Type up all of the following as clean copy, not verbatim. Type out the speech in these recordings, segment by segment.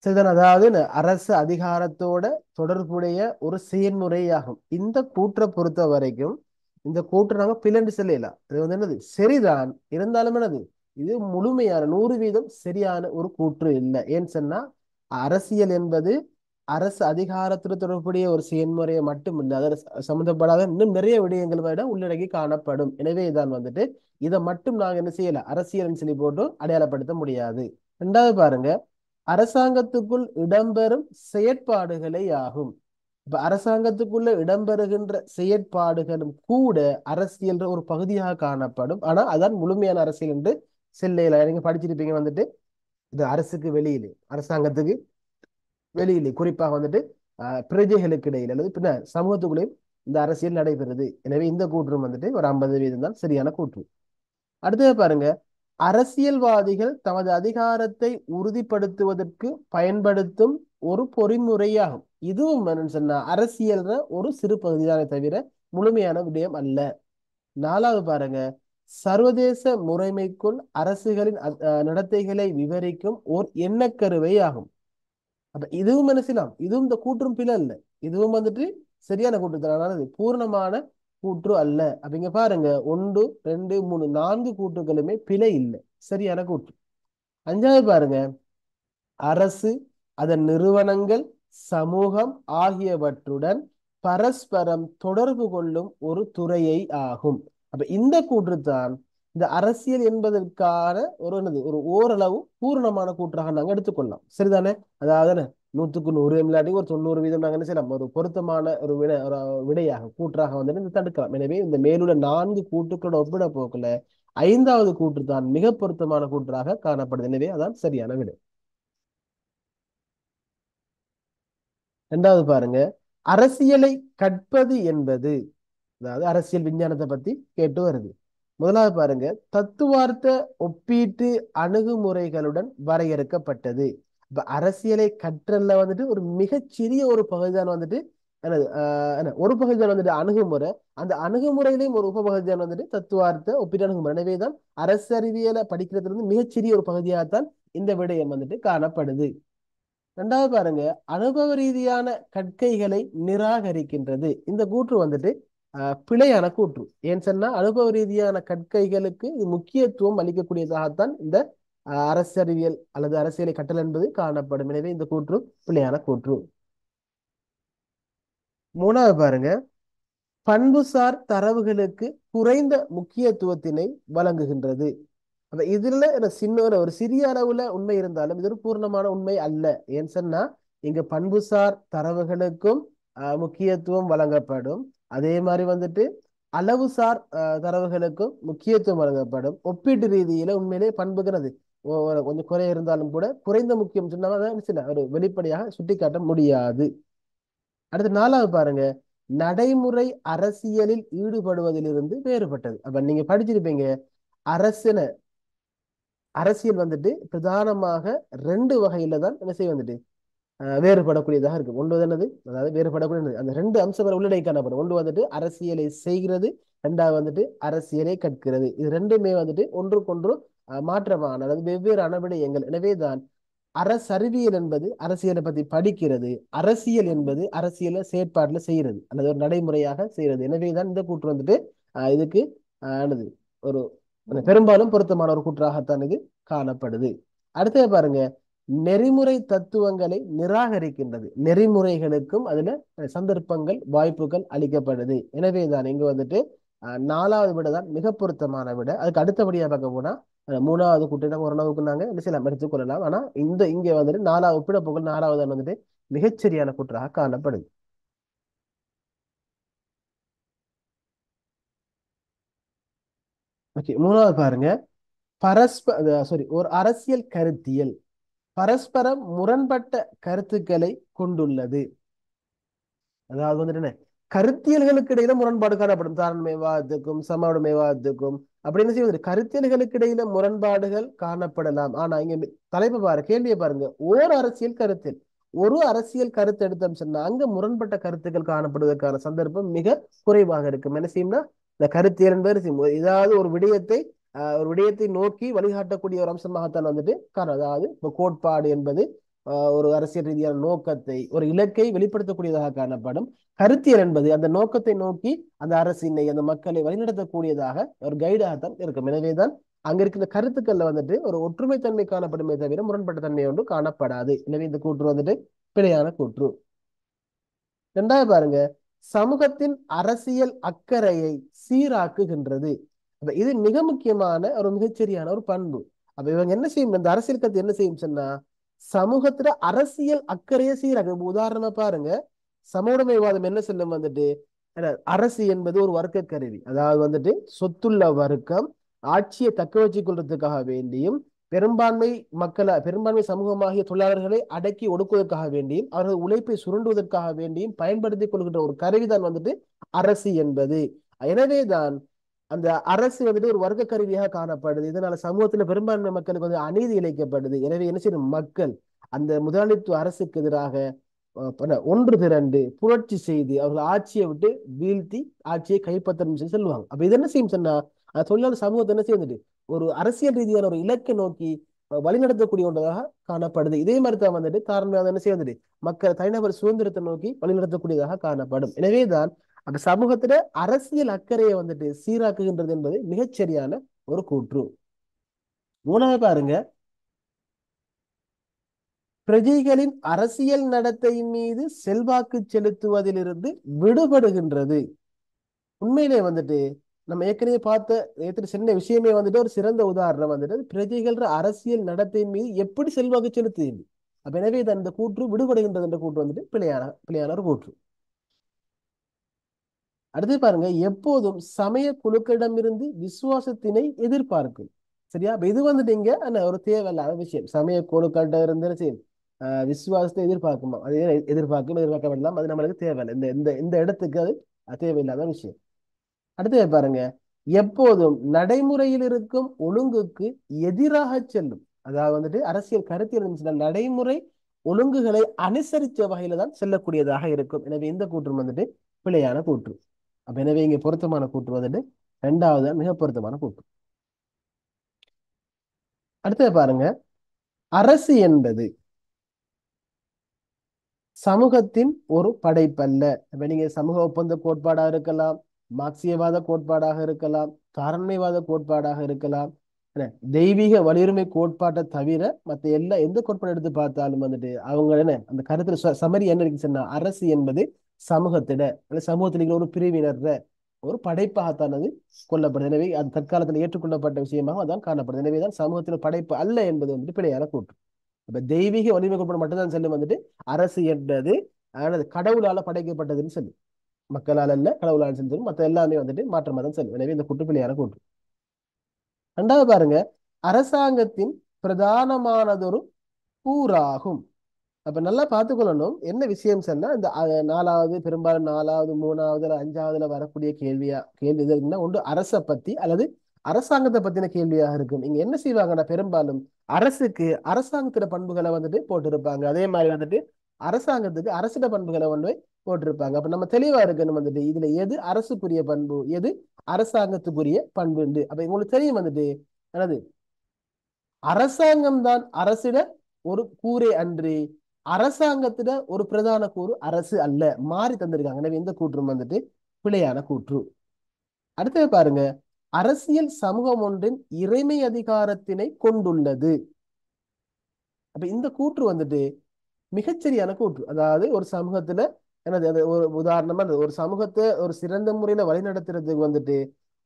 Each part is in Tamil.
சரிதான். அதாவது அரசு அதிகாரத்தோட தொடர்புடைய ஒரு செயல்முறையாகும். இந்த கூற்றை பொறுத்த வரைக்கும் இந்த கூற்று நாங்க பிளண்டு செல்லலாம். இது என்னது சரிதான், இருந்தாலும் என்னது இது முழுமையான 100% சரியான ஒரு கூற்று இல்லை. ஏன்னு சொன்னா அரசியல் என்பது அரசு அதிகாரத்துடன் தொடர்புடைய ஒரு செயல்முறையை மட்டும் இல்லை, அதில் சம்பந்தப்படாத இன்னும் நிறைய விடயங்கள் விட உள்ளடங்கி காணப்படும். எனவே இதான் இதை மட்டும் நாங்க என்ன செய்யல அரசியல்னு சொல்லி போட்டு அடையாளப்படுத்த முடியாது. ரெண்டாவது பாருங்க, அரசாங்கத்துக்குள் இடம்பெறும் செயற்பாடுகளே ஆகும். இப்ப அரசாங்கத்துக்குள்ள இடம்பெறுகின்ற செயற்பாடுகளும் கூட அரசியல் ஒரு பகுதியாக காணப்படும். ஆனா அதான் முழுமையான அரசியல் என்று செல்லையில நீங்க படிச்சிருப்பீங்க இது அரசுக்கு வெளியிலே, அரசாங்கத்துக்கு வெளியிலே, குறிப்பாக பிரஜைகளுக்கு இடையில் அல்லது பின்ன சமூகத்துக்குள்ளேயும் இந்த அரசியல் நடைபெறுது. எனவே இந்த கூற்றும் ஒரு 50% தான் சரியான கூற்று. அடுத்தது பாருங்க, அரசியல்வாதிகள் தமது அதிகாரத்தை உறுதிப்படுத்துவதற்கு பயன்படுத்தும் ஒரு பொறிமுறையாகும். இதுவும் என்னன்னு சொன்னா அரசியல் ஒரு சிறு பகுதிதானே தவிர முழுமையான விடயம் அல்ல. நாலாவது பாருங்க, சர்வதேச முறைமைக்குள் அரசுகளின் நடத்தைகளை விவரிக்கும் ஓர் எண்ணக்கருவை ஆகும். அப்ப இதுவும் என்ன செய்யலாம், இதுவும் இந்த கூற்றும் பிழை அல்ல, இதுவும் சரியான கூற்று தான், பூர்ணமான கூற்று அல்ல. அப்ப இங்க பாருங்க, 1 2 3 4 கூற்றுகளுமே பிழை இல்லை, சரியான கூற்று. அஞ்சாவது பாருங்க, அரசு அதன் நிறுவனங்கள் சமூகம் ஆகியவற்றுடன் பரஸ்பரம் தொடர்பு கொள்ளும் ஒரு துறையை ஆகும். அப்ப இந்த கூற்று தான் இந்த அரசியல் என்பதற்கான ஒரு ஓரளவு பூரணமான கூற்றாக நாங்க எடுத்துக்கொள்ளலாம். சரிதானே? அதாவது 100க்கு 100 இல்லாட்டி ஒரு 90% நாங்க என்ன செய்யலாம், ஒரு பொருத்தமான ஒரு விடையாக கூற்றாக தடுக்கலாம். எனவே இந்த மேலுள்ள 4 கூற்றுக்களோட ஒப்பிட போக்குல 5வது கூற்று தான் மிக பொருத்தமான கூற்றாக காணப்படுது. எனவே அதான் சரியான விடை. இரண்டாவது பாருங்க, அரசியலை கற்பது என்பது, அதாவது அரசியல் விஞ்ஞானத்தை பத்தி கேட்டு வருது. முதலாவது பாருங்க, தத்துவார்த்த ஒப்பீட்டு அணுகுமுறைகளுடன் வரையறுக்கப்பட்டது. இப்ப அரசியலை கற்றல்ல ஒரு மிகச்சிறிய ஒரு பகுதிதான் ஒரு பகுதிதான் அணுகுமுறை. அந்த அணுகுமுறையிலையும் ஒரு உபபகுதிதான் தத்துவார்த்த ஒப்பீட்டு அணுகுமுறை. எனவேதான் அரசியலை படிக்கிறது மிகச்சிறிய ஒரு பகுதியாகத்தான் இந்த விடயம் காணப்படுது. ரெண்டாவது பாருங்க, அனுபவ ரீதியான கற்கைகளை நிராகரிக்கின்றது. இந்த கூற்று பிழையான கூற்று. ஏன்னு சொன்னா அனுபவ ரீதியான கற்கைகளுக்கு இது முக்கியத்துவம் அளிக்கக்கூடியதாகத்தான் இந்த அரசியல் அல்லது அரசியலை கற்றல் என்பது காணப்படும். எனவே இந்த கூற்று பிழையான கூற்று. மூணாவது பாருங்க, பண்புசார் தரவுகளுக்கு குறைந்த முக்கியத்துவத்தினை வழங்குகின்றது. அப்ப இதுல ஒரு சிறிய அளவுல உண்மை இருந்தாலும் இது ஒரு பூர்ணமான உண்மை அல்ல. ஏன்னு சொன்னா இங்க பண்புசார் தரவுகளுக்கும் முக்கியத்துவம் வழங்கப்படும். அதே மாதிரி அளவுசார் தரவுகளுக்கும் முக்கியத்துவம் வழங்கப்படும். ஒப்பீட்டு ரீதியில உண்மையிலே பண்புகிறது கொஞ்சம் குறை இருந்தாலும் கூட குறைந்த முக்கியம் சொன்னா ஒரு வெளிப்படையாக சுட்டிக்காட்ட முடியாது. அடுத்து நாலாவது பாருங்க, நடைமுறை அரசியலில் ஈடுபடுவதிலிருந்து வேறுபட்டது. அப்ப நீங்க படிச்சிருப்பீங்க, அரசின அரசியல் பிரதானமாக 2 வகையில தான் என்ன செய்ய வேறுபடக்கூடியதாக இருக்கு. ஒன்று அதாவது வேறுபடக்கூடிய அந்த 2 அம்சம் உள்ளடக்கி காணப்படும். ஒன்று அரசியலை செய்கிறது, 2வது அரசியலை கற்கிறது. இது ரெண்டுமே ஒன்றுக்கொன்று மாற்றமான அதாவது வெவ்வேறான விடயங்கள். எனவேதான் அரசறிவியல் என்பது அரசியலை பத்தி படிக்கிறது, அரசியல் என்பது அரசியலை செயற்பாட்டுல செய்யறது அல்லது ஒரு நடைமுறையாக செய்யறது. எனவேதான் இந்த கூற்று இதுக்கு ஒரு பெரும்பாலும் பொருத்தமான ஒரு கூற்றாகத்தான் இது காணப்படுது. அடுத்தது பாருங்க, நெறிமுறை தத்துவங்களை நிராகரிக்கின்றது. நெறிமுறைகளுக்கும் அதுல சந்தர்ப்பங்கள் வாய்ப்புகள் அளிக்கப்படுது. எனவேதான் இங்கு 4வது விட தான் மிக பொருத்தமான விட. அதுக்கு அடுத்தபடியா பார்க்க போனா 3வது கூட்டினா ஓரளவுக்கு நாங்க என்ன செய்யலாம், எடுத்துக்கொள்ளலாம். ஆனா இங்க 4வது ஒப்பிட போக்கள் 4வது மிகச்சரியான கூற்றாக காணப்படுது. ஓகே, 3வது பாருங்க, ஒரு அரசியல் கருத்தியல் பரஸ்பரம் முரண்பட்ட கருத்துக்களை கொண்டுள்ளது. அதாவது என்ன, கருத்தியல்களுக்கு இடையில முரண்பாடு காணப்படும். தாரண்மைவாதத்துக்கும் சமவுடைமைவாதத்துக்கும் அப்படின்னு செய்வது கருத்தியல்களுக்கு இடையில முரண்பாடுகள் காணப்படலாம். ஆனா இங்க தலைப்பு கேள்வியை பாருங்க, ஒரு அரசியல் கருத்து எடுத்தோம் சொன்னா அங்க முரண்பட்ட கருத்துக்கள் காணப்படுவதற்கான சந்தர்ப்பம் மிக குறைவாக இருக்கும். என்ன செய்யும்னா இந்த கருத்தியல் என்பது ஏதாவது ஒரு விடயத்தை நோக்கி வழிகாட்டக்கூடிய ஒரு அம்சமாகத்தான் காரணம். அதாவது இப்போ கோட்பாடு என்பது ஒரு அரசியல் ரீதியான நோக்கத்தை ஒரு இலக்கை வெளிப்படுத்தக்கூடியதாக காணப்படும். கருத்தியல் என்பது அந்த நோக்கத்தை நோக்கி அந்த அரசினை அந்த மக்களை வழிநடத்தக்கூடியதாக ஒரு கைடாகத்தான் இருக்கும். எனவேதான் அங்க இருக்கிற கருத்துக்கள்ல வந்துட்டு ஒரு ஒற்றுமைத்தன்மை காணப்படுமே தவிர முரண்பட்ட தன்மை ஒன்று காணப்படாது. எனவே இந்த கூற்று வந்துட்டு பிழையான கூற்று. ரெண்டாவது பாருங்க, சமூகத்தின் அரசியல் அக்கறையை சீராக்குகின்றது. அப்ப இது மிக முக்கியமான ஒரு மிகச்சரியான ஒரு பண்பு. அப்ப இவங்க என்ன செய்யும், இந்த அரசியல் கருத்து என்ன செய்யும் சொன்னா சமூகத்துல அரசியல் அக்கறையை சீராக்கு. உதாரணமா பாருங்க, சமூகமைவாதம் என்ன சொல்லும் வந்துட்டு அரசு என்பது ஒரு வர்க்க கருவி. அதாவது வந்துட்டு சொத்துள்ள வர்க்கம் ஆட்சியை தக்க வச்சுக் கொள்றதுக்காக வேண்டியும் பெரும்பான்மை சமூகமாகிய தொழிலாளர்களை அடக்கி ஒடுக்குவதற்காக வேண்டியும் அவர்கள் உழைப்பை சுரண்டுவதற்காக வேண்டியும் பயன்படுத்திக் கொள்கின்ற ஒரு கருவிதான் வந்துட்டு அரசு என்பது. எனவேதான் அந்த அரசு வந்துட்டு ஒரு வர்க்க கருவியாக காணப்படுது. இதனால சமூகத்துல பெரும்பான்மை மக்களுக்கு வந்து அநீதி இழைக்கப்படுது. எனவே என்ன செய்யணும், மக்கள் அந்த முதலாளித்துவ அரசுக்கு எதிராக ஒன்று திரண்டு புரட்சி செய்து அவர்கள் ஆட்சியை விட்டு வீழ்த்தி ஆட்சியை கைப்பற்றணும் சொல்லி சொல்லுவாங்க. அப்ப இது என்ன செய்யும் சொன்னா தொழிலாளர் சமூகத்தை என்ன செய்யுது, ஒரு அரசியல் ரீதியான ஒரு இலக்கை நோக்கி வழிநடத்தக்கூடிய ஒன்றதாக காணப்படுது. இதே மாதிரி தான் வந்துட்டு காரணம் என்ன செய்யுது, மக்கள் தனிநபர் சுதந்திரத்தை நோக்கி வழிநடத்தக்கூடியதாக காணப்படும். எனவேதான் அந்த சமூகத்துல அரசியல் அக்கறையை வந்துட்டு சீராக்குகின்றது என்பது மிகச்சரியான ஒரு கூற்று. மூணாவது பாருங்க, பிரஜைகளின் அரசியல் நடத்தையின் மீது செல்வாக்கு செலுத்துவதிலிருந்து விடுபடுகின்றது. உண்மையிலே வந்துட்டு நம்ம ஏற்கனவே பார்த்த சின்ன விஷயமே வந்துட்டு ஒரு சிறந்த உதாரணம் வந்துட்டு பிரஜைகள் அரசியல் நடத்தையின் மீது எப்படி செல்வாக்கு செலுத்துது. அப்ப எனவே இந்த கூற்று விடுபடுகின்றது என்ற கூற்று வந்துட்டு பிழையான ஒரு கூற்று. அடுத்து பாருங்க, எப்போதும் சமய குழுக்களிடமிருந்து விசுவாசத்தினை எதிர்பார்க்கும். சரியா, இது வந்துட்டு இங்க ஒரு தேவையில்லாத விஷயம். சமய குழுக்கள்கிட்ட இருந்து விசுவாசத்தை எதிர்பார்க்குமா, அது எதிர்பார்க்க வேண்டாம், அது நம்மளுக்கு தேவையில்லை. இந்த இந்த இந்த இடத்துக்கு அது தேவையில்லாத விஷயம். அடுத்து பாருங்க, எப்போதும் நடைமுறையில் இருக்கும் ஒழுங்குக்கு எதிராக செல்லும். அதாவது வந்துட்டு அரசியல் கருத்தியல் நடைமுறை ஒழுங்குகளை அனுசரித்த வகையில தான் செல்லக்கூடியதாக இருக்கும். எனவே இந்த கூற்று வந்துட்டு பிழையான கூற்று. அப்ப எனவே இங்க பொருத்தமான கூற்று வந்துட்டு இரண்டாவது மிக பொருத்தமான கூற்று. அடுத்து பாருங்க, அரசு என்பது சமூகத்தின் ஒரு படைப்பல்ல. இப்ப நீங்க சமூக ஒப்பந்த கோட்பாடாக இருக்கலாம், மார்க்சியவாத கோட்பாடாக இருக்கலாம், காரண்மைவாத கோட்பாடாக இருக்கலாம், தெய்வீக வலியுரிமை கோட்பாட்டை தவிர மற்ற எந்த கோட்பாடு எடுத்து பார்த்தாலும் வந்துட்டு அவங்க என்ன அந்த கருத்துல சமரி என்ன இருக்கு சொன்னா அரசு என்பது சமூகத்திட சமூகத்தில் ஒரு பிரிவினர் ஒரு படைப்பாகத்தான் அது கொல்லப்படுது. எனவே அது தற்காலத்தில் ஏற்றுக்கொள்ளப்பட்ட விஷயமாக அதான் காணப்படுது. எனவேதான் சமூகத்தில் படைப்பு அல்ல என்பது வந்துட்டு பிழையான கூற்று. அப்ப தெய்வீக வலிமை கோட்பாடு மட்டும்தான் செல்லும் வந்துட்டு அரசு என்றது கடவுளால படைக்கப்பட்டதுன்னு சொல்லி, மக்களால் அல்ல கடவுளால் செஞ்சு மற்ற எல்லாமே வந்துட்டு மாற்றமா தான் செல்லும். எனவே இந்த கூற்று பிழையான கூற்று. ரெண்டாவது பாருங்க, அரசாங்கத்தின் பிரதானமானதொரு கூறாகும். அப்ப நல்லா பார்த்துக்கொள்ளணும் என்ன விஷயம் சொன்னா இந்த பெரும்பாலும் நாலாவது மூணாவது அஞ்சாவதுல வரக்கூடிய கேள்வி எதுனா ஒன்று அரசை பத்தி அல்லது அரசாங்கத்தை பத்தின கேள்வியாக இருக்கும். இங்க என்ன செய்வாங்கன்னா பெரும்பாலும் அரசாங்கத்திட பண்புகளை வந்துட்டு போட்டிருப்பாங்க. அதே மாதிரி வந்துட்டு அரசாங்கத்துக்கு அரசிட பண்புகளை வந்து போட்டிருப்பாங்க. அப்ப நம்ம தெளிவா இருக்கணும் வந்துட்டு இதுல எது அரசுக்குரிய பண்பு எது அரசாங்கத்துக்குரிய பண்பு உண்டு. அப்ப உங்களுக்கு தெரியும் வந்துட்டு என்னது, அரசாங்கம் தான் அரசிட ஒரு கூறே அன்றி அரசாங்கத்திட ஒரு பிரதான கூறு அரசு அல்ல, மாறி தந்திருக்காங்க. எனவே இந்த கூற்றும் வந்துட்டு பிழையான கூற்று. அடுத்தது பாருங்க, அரசியல் சமூகம் ஒன்றின் இறைமை அதிகாரத்தினை கொண்டுள்ளது. அப்ப இந்த கூற்று வந்துட்டு மிகச்சரியான கூற்று. அதாவது ஒரு சமூகத்துல என்னது ஒரு உதாரணமா ஒரு சமூகத்தை ஒரு சிறந்த முறையில வழிநடத்துறதுக்கு வந்துட்டு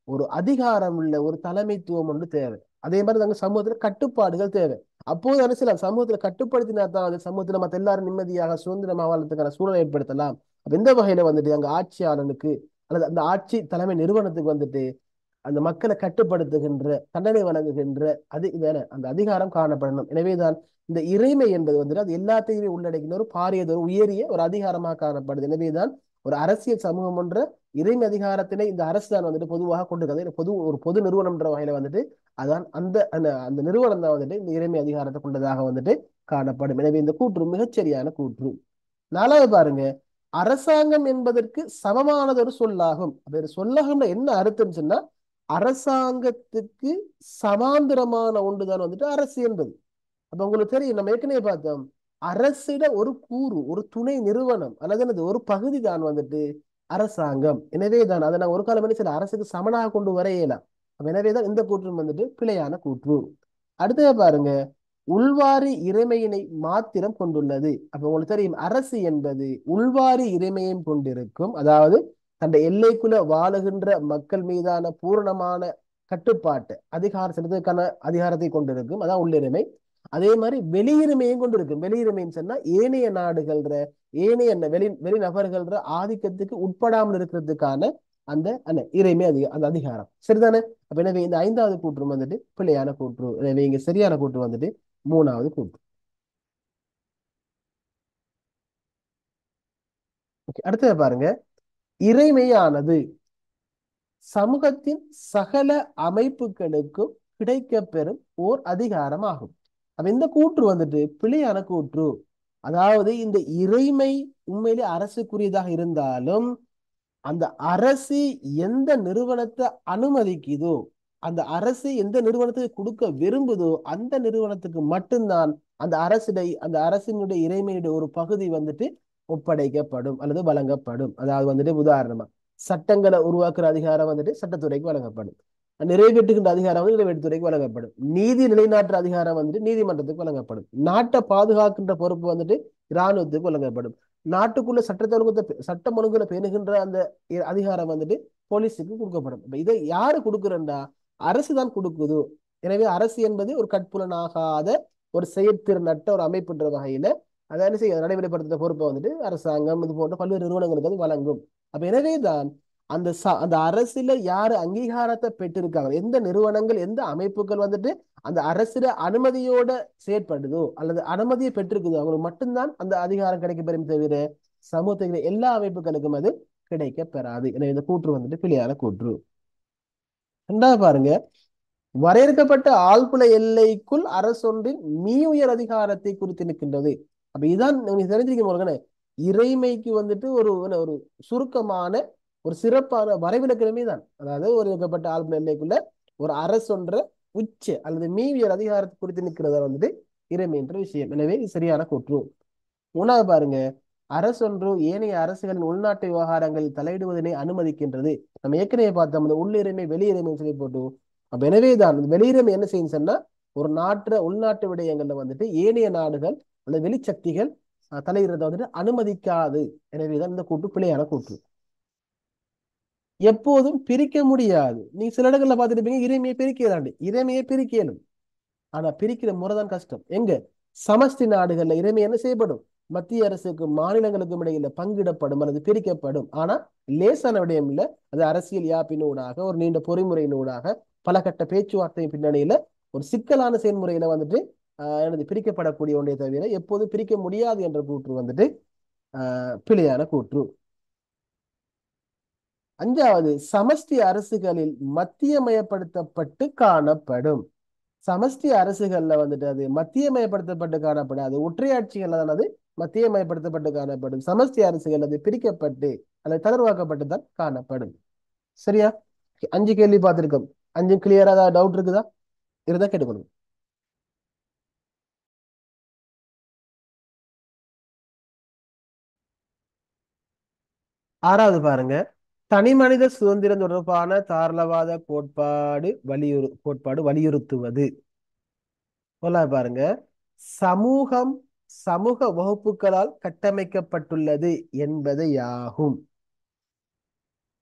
ஒரு அதிகாரம் உள்ள ஒரு தலைமைத்துவம் ஒன்று தேவை. அதே மாதிரி அங்க சமூகத்துல கட்டுப்பாடுகள் தேவை. அப்போது அரசியல் சமூகத்துல கட்டுப்படுத்தினா தான் அந்த சமூகத்துல மற்ற எல்லாரும் நிம்மதியாக சுதந்திரமாக வாழ்றதுக்கான சூழலை ஏற்படுத்தலாம். அப்ப இந்த வகையில வந்துட்டு அங்க ஆட்சியாளனுக்கு அல்லது அந்த ஆட்சி தலைமை நிறுவனத்துக்கு வந்துட்டு அந்த மக்களை கட்டுப்படுத்துகின்ற தண்டனை வழங்குகின்ற அந்த அதிகாரம் காணப்படணும். எனவேதான் இந்த இறைமை என்பது வந்துட்டு அது எல்லாத்தையுமே உள்ளடக்கின ஒரு பாரியதொரு உயரிய ஒரு அதிகாரமாக காணப்படுது. எனவேதான் ஒரு அரசியல் சமூகம் என்ற இறைமை அதிகாரத்தினை இந்த அரசு தான் வந்துட்டு பொதுவாக கொண்டிருக்கிறது. ஒரு பொது நிறுவனம்ன்ற வகையில வந்துட்டு அதான் அந்த அந்த நிறுவனம் தான் வந்துட்டு இந்த இறைமை அதிகாரத்தை கொண்டதாக வந்துட்டு காணப்படும். எனவே இந்த கூற்று மிகச்சரியான கூற்று. நாலாவது பாருங்க, அரசாங்கம் என்பதற்கு சமமானதொரு சொல்லாகும். அப்ப சொல்லாகும் என்ன அர்த்தம் சொன்னா அரசாங்கத்துக்கு சமாந்திரமான ஒன்றுதான் வந்துட்டு அரசு என்பது. அப்ப உங்களுக்கு தெரியும், நம்ம ஏற்கனவே பார்த்தோம் அரசிட ஒரு கூறு, ஒரு துணை நிறுவனம் அல்லது என்னது ஒரு பகுதி தான் வந்துட்டு அரசாங்கம். எனவே தான் அதை நான் ஒரு காலம் என்ன சில அரசுக்கு சமனாக கொண்டு வர இயலாம். எனவேதான் இந்த கூற்றும் வந்துட்டு பிழையான கூற்று. அடுத்தது பாருங்க, உள்வாரி இறைமையினை மாத்திரம் கொண்டுள்ளது. அப்ப உங்களுக்கு தெரியும் அரசு என்பது உள்வாரி இறைமையும் கொண்டிருக்கும். அதாவது தன் எல்லைக்குள்ள வாழுகின்ற மக்கள் மீதான பூரணமான கட்டுப்பாட்டு அதிகாரம் செலுத்துவதற்கான அதிகாரத்தை கொண்டிருக்கும். அதான் உள்ளிறைமை. அதே மாதிரி வெளியுரிமையும் கொண்டிருக்கும். வெளியுரிமைன்னு சொன்னா ஏனைய நாடுகள்ற ஏனைய வெளிநபர்கள்ற ஆதிக்கத்துக்கு உட்படாமல் இருக்கிறதுக்கான அந்த அந்த இறைமை அந்த அதிகாரம். சரிதானே? அப்ப எனவே இந்த ஐந்தாவது கூற்று வந்துட்டு பிழையான கூற்று. எனவே இங்க சரியான கூற்று வந்துட்டு மூணாவது கூற்று. அடுத்தது பாருங்க, இறைமையானது சமூகத்தின் சகல அமைப்புகளுக்கும் கிடைக்கப்பெறும் ஓர் அதிகாரமாகும். அப்ப இந்த கூற்று வந்துட்டு பிழையான கூற்று. அதாவது இந்த இறைமை உண்மையிலே அரசுக்குரியதாக இருந்தாலும் அந்த அரசு எந்த நிறுவனத்தை அனுமதிக்குதோ, அந்த அரசு எந்த நிறுவனத்துக்கு கொடுக்க விரும்புதோ அந்த நிறுவனத்துக்கு மட்டும்தான் அந்த அரசினுடைய இறைமையுடைய ஒரு பகுதி வந்துட்டு ஒப்படைக்கப்படும் அல்லது வழங்கப்படும். அதாவது வந்துட்டு உதாரணமா சட்டங்களை உருவாக்குற அதிகாரம் வந்துட்டு சட்டத்துறைக்கு வழங்கப்படும். நிறைவேற்றுகின்ற அதிகாரம் வந்து நிறைவேற்றுத்துறைக்கு வழங்கப்படும். நீதி நிலைநாட்டுற அதிகாரம் வந்துட்டு நீதிமன்றத்துக்கு வழங்கப்படும். நாட்டை பாதுகாக்கின்ற பொறுப்பு வந்துட்டு இராணுவத்துக்கு வழங்கப்படும். நாட்டுக்குள்ள சட்டம் ஒழுங்குல பேணுகின்ற அந்த அதிகாரம் வந்துட்டு போலீஸுக்கு கொடுக்கப்படும். இதை யாரு கொடுக்குறா? அரசு தான் கொடுக்குது. எனவே அரசு என்பது ஒரு கட்புலனாகாத ஒரு செயற்திறனற்ற ஒரு அமைப்புன்ற வகையில அதை என்ன செய்ய நடைமுறைப்படுத்துற பொறுப்பை வந்துட்டு அரசாங்கம் இது போன்ற பல்வேறு நிறுவனங்களுக்கு அது வழங்கும். அப்ப எனவேதான் அந்த அரசுல யாரு அங்கீகாரத்தை பெற்றிருக்காங்க, எந்த நிறுவனங்கள் எந்த அமைப்புகள் வந்துட்டு அந்த அரசிட அனுமதியோட செயற்படுதோ அல்லது அனுமதியை பெற்றிருக்குதோ அவங்களுக்கு மட்டும்தான் அந்த அதிகாரம் கிடைக்கப்பெறும் தவிர சமூகத்தில் எல்லா அமைப்புகளுக்கும் அது கிடைக்க பெறாது. எனவே இந்த கூற்று வந்துட்டு பிழையான கூற்று. ரெண்டாவது பாருங்க, வரையறுக்கப்பட்ட ஆழ்புல எல்லைக்குள் அரசொன்றின் மீ உயர் அதிகாரத்தை குறித்து நிற்கின்றது. அப்ப இதான் நீங்க தெரிஞ்சிருக்கீங்க, இறைமைக்கு வந்துட்டு ஒரு ஒரு சுருக்கமான ஒரு சிறப்பான வரைவிலக்கணமே தான். அதாவது ஒரு இருக்கப்பட்ட ஆழ்புல எல்லைக்குள்ள ஒரு அரசொன்ற உச்ச அல்லது மீ உயர் அதிகாரத்தை குறித்து நிற்கிறதா வந்துட்டு இறைமை என்ற விஷயம். எனவே சரியான கூற்று. மூணாவது பாருங்க, அரசொன்று ஏனைய அரசுகளின் உள்நாட்டு விவகாரங்களில் தலையிடுவதனை அனுமதிக்கின்றது. நம்ம ஏற்கனவே பார்த்தோம் அந்த உள்ளிறைமை வெளியிறைமை சொல்லி போட்டு. அப்ப எனவேதான் வெளியிறைமை என்ன செய்யும் சொன்னா ஒரு உள்நாட்டு விடயங்கள்ல வந்துட்டு ஏனைய நாடுகள் அல்லது வெளிச்சக்திகள் தலையிடுறத வந்துட்டு அனுமதிக்காது. எனவேதான் இந்த கூற்று பிழையான கூற்று. எப்போதும் பிரிக்க முடியாது. நீ சில இடங்கள்ல பார்த்துருப்பீங்க இறைமையை பிரிக்கலாண்டு. இறைமையை பிரிக்கலும், ஆனா பிரிக்கிற முறைதான் கஷ்டம். எங்க சமஷ்டி நாடுகள்ல இறைமை என்ன செய்யப்படும்? மத்திய அரசுக்கும் மாநிலங்களுக்கும் இடையில பங்கிடப்படும் அல்லது பிரிக்கப்படும். ஆனா லேசான விடயம் இல்ல. அது அரசியல் யாப்பினூடாக ஒரு நீண்ட பொறிமுறையினூடாக பல கட்ட பேச்சுவார்த்தையின் பின்னணியில ஒரு சிக்கலான செயல்முறையில வந்துட்டு எனது பிரிக்கப்படக்கூடிய ஒன்றை தவிர எப்போதும் பிரிக்க முடியாது என்ற கூற்று வந்துட்டு பிழையான கூற்று. அஞ்சாவது, சமஷ்டி அரசுகளில் மத்தியமயப்படுத்தப்பட்டு காணப்படும். சமஷ்டி அரசுகள்ல வந்துட்டு அது மத்தியமயப்படுத்தப்பட்டு காணப்படாது. ஒற்றையாட்சிகள் தான் அது மத்தியமயப்படுத்தப்பட்டு காணப்படும். சமஷ்டி அரசுகள் அது பிரிக்கப்பட்டு அல்லது தளர்வாக்கப்பட்டு தான் காணப்படும். சரியா? 5 கேள்வி பார்த்திருக்கோம். 5 கிளியரா ஏதாவது டவுட் இருக்குதா? இருந்தா கேட்டுக்கணும். ஆறாவது பாருங்க, தனி மனித சுதந்திரம் தொடர்பான தாராளவாத கோட்பாடு வலியுறுத்துவது. பாருங்க, சமூகம் சமூக வகுப்புகளால் கட்டமைக்கப்பட்டுள்ளது என்பது யாகும்.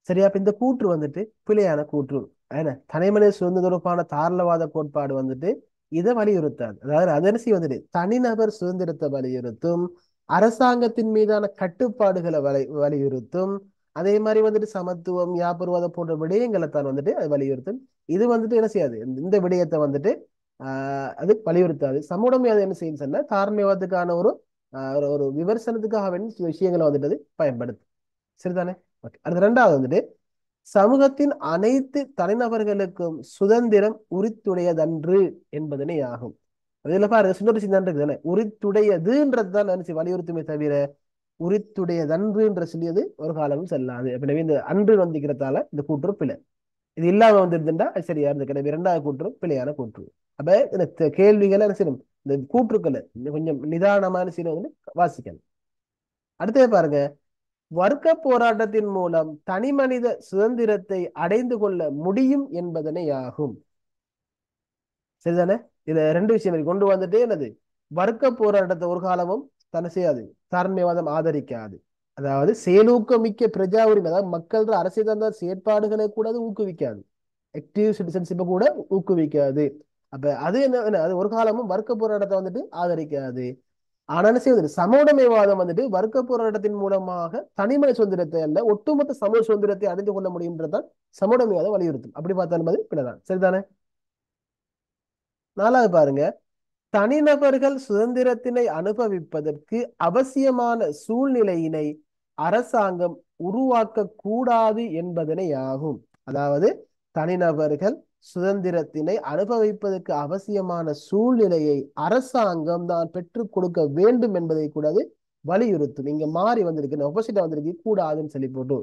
சரியா? இப்ப இந்த கூற்று வந்துட்டு பிழையான கூற்று. என்ன தனிமனித சுதந்திர தொடர்பான தாராளவாத கோட்பாடு வந்துட்டு இதை வலியுறுத்தாது. அதாவது அதரசி வந்துட்டு தனிநபர் சுதந்திரத்தை வலியுறுத்தும், அரசாங்கத்தின் மீதான கட்டுப்பாடுகளை வலியுறுத்தும், அதே மாதிரி வந்துட்டு சமத்துவம் வியாபாரவாதம் போன்ற விடயங்களை தான் வந்துட்டு அது வலியுறுத்தும். இது வந்துட்டு என்ன செய்யாது, இந்த விடயத்தை வந்துட்டு அது வலியுறுத்தாது. சமூகம் அது என்ன செய்யும் சொன்னா தாராளவாதத்துக்கான ஒரு விமர்சனத்துக்காக வேண்டிய விஷயங்களை வந்துட்டு அது பயன்படுத்தும். சரிதானே? அடுத்த ரெண்டாவது வந்துட்டு சமூகத்தின் அனைத்து தனிநபர்களுக்கும் சுதந்திரம் உரித்துடையதன்று என்பதனை ஆகும். அதுல பாருங்க சின்ன சின்ன இருக்குதானே, உரித்துடையதுன்றது தான் நினைச்சு வலியுறுத்துமே தவிர உரித்துடையதன்றுன்ற சொல்லியது ஒரு காலமும் செல்லாது. எனவே இந்த அன்று வந்திக்கிறதால இந்த கூற்று பிழை. இது இல்லாம வந்துருந்துட்டா சரியா இருந்து. எனவே இரண்டாவது கூற்று பிழையான கூற்று. அப்ப இந்த கேள்விகளை என்ன செய்யணும், இந்த கூற்றுக்களை கொஞ்சம் நிதானமான சீனை வந்து வாசிக்கணும். அடுத்தது பாருங்க, வர்க்க போராட்டத்தின் மூலம் தனி மனித சுதந்திரத்தை அடைந்து கொள்ள முடியும் என்பதனை ஆகும். சரிதானே? இதுல ரெண்டு விஷயம் இருக்கு. கொண்டு வந்துட்டு என்னது, வர்க்க போராட்டத்தை ஒரு காலமும் தன செய்யாது, தார்மீகவாதம் ஆதரிக்காது. அதாவது செயலூக்கமிக்க பிரஜா உரிமை, அதாவது மக்கள் அரசியல் சார்ந்த செயற்பாடுகளை கூட அது ஊக்குவிக்காது, ஆக்டிவ் சிட்டிசன்ஷிப்பை கூட ஊக்குவிக்காது. அப்ப அது என்ன, அது ஒரு காலமும் வர்க்க போராட்டத்தை வந்துட்டு ஆதரிக்காது. ஆனா என்ன செய்வது, சமூடமைவாதம் வந்துட்டு வர்க்க போராட்டத்தின் மூலமாக தனிமனித சுதந்திரத்தை அல்ல, ஒட்டுமொத்த சமூக சுதந்திரத்தை அடைந்து கொள்ள முடியும்ன்றதான் சமூடமைவாதம் வலியுறுத்தும். அப்படி பார்த்தாலும் அது பிள்ளைதான். சரிதானே? நாலாவது பாருங்க, தனிநபர்கள் சுதந்திரத்தினை அனுபவிப்பதற்கு அவசியமான சூழ்நிலையினை அரசாங்கம் உருவாக்க கூடாது என்பதனை ஆகும். அதாவது தனிநபர்கள் சுதந்திரத்தினை அனுபவிப்பதற்கு அவசியமான சூழ்நிலையை அரசாங்கம் தான் பெற்றுக் கொடுக்க வேண்டும் என்பதை கூட அது வலியுறுத்தும். இங்க மாறி வந்திருக்கு, ஆப்போசிட்டா வந்திருக்கு, கூடாதுன்னு சொல்லி போட்டு.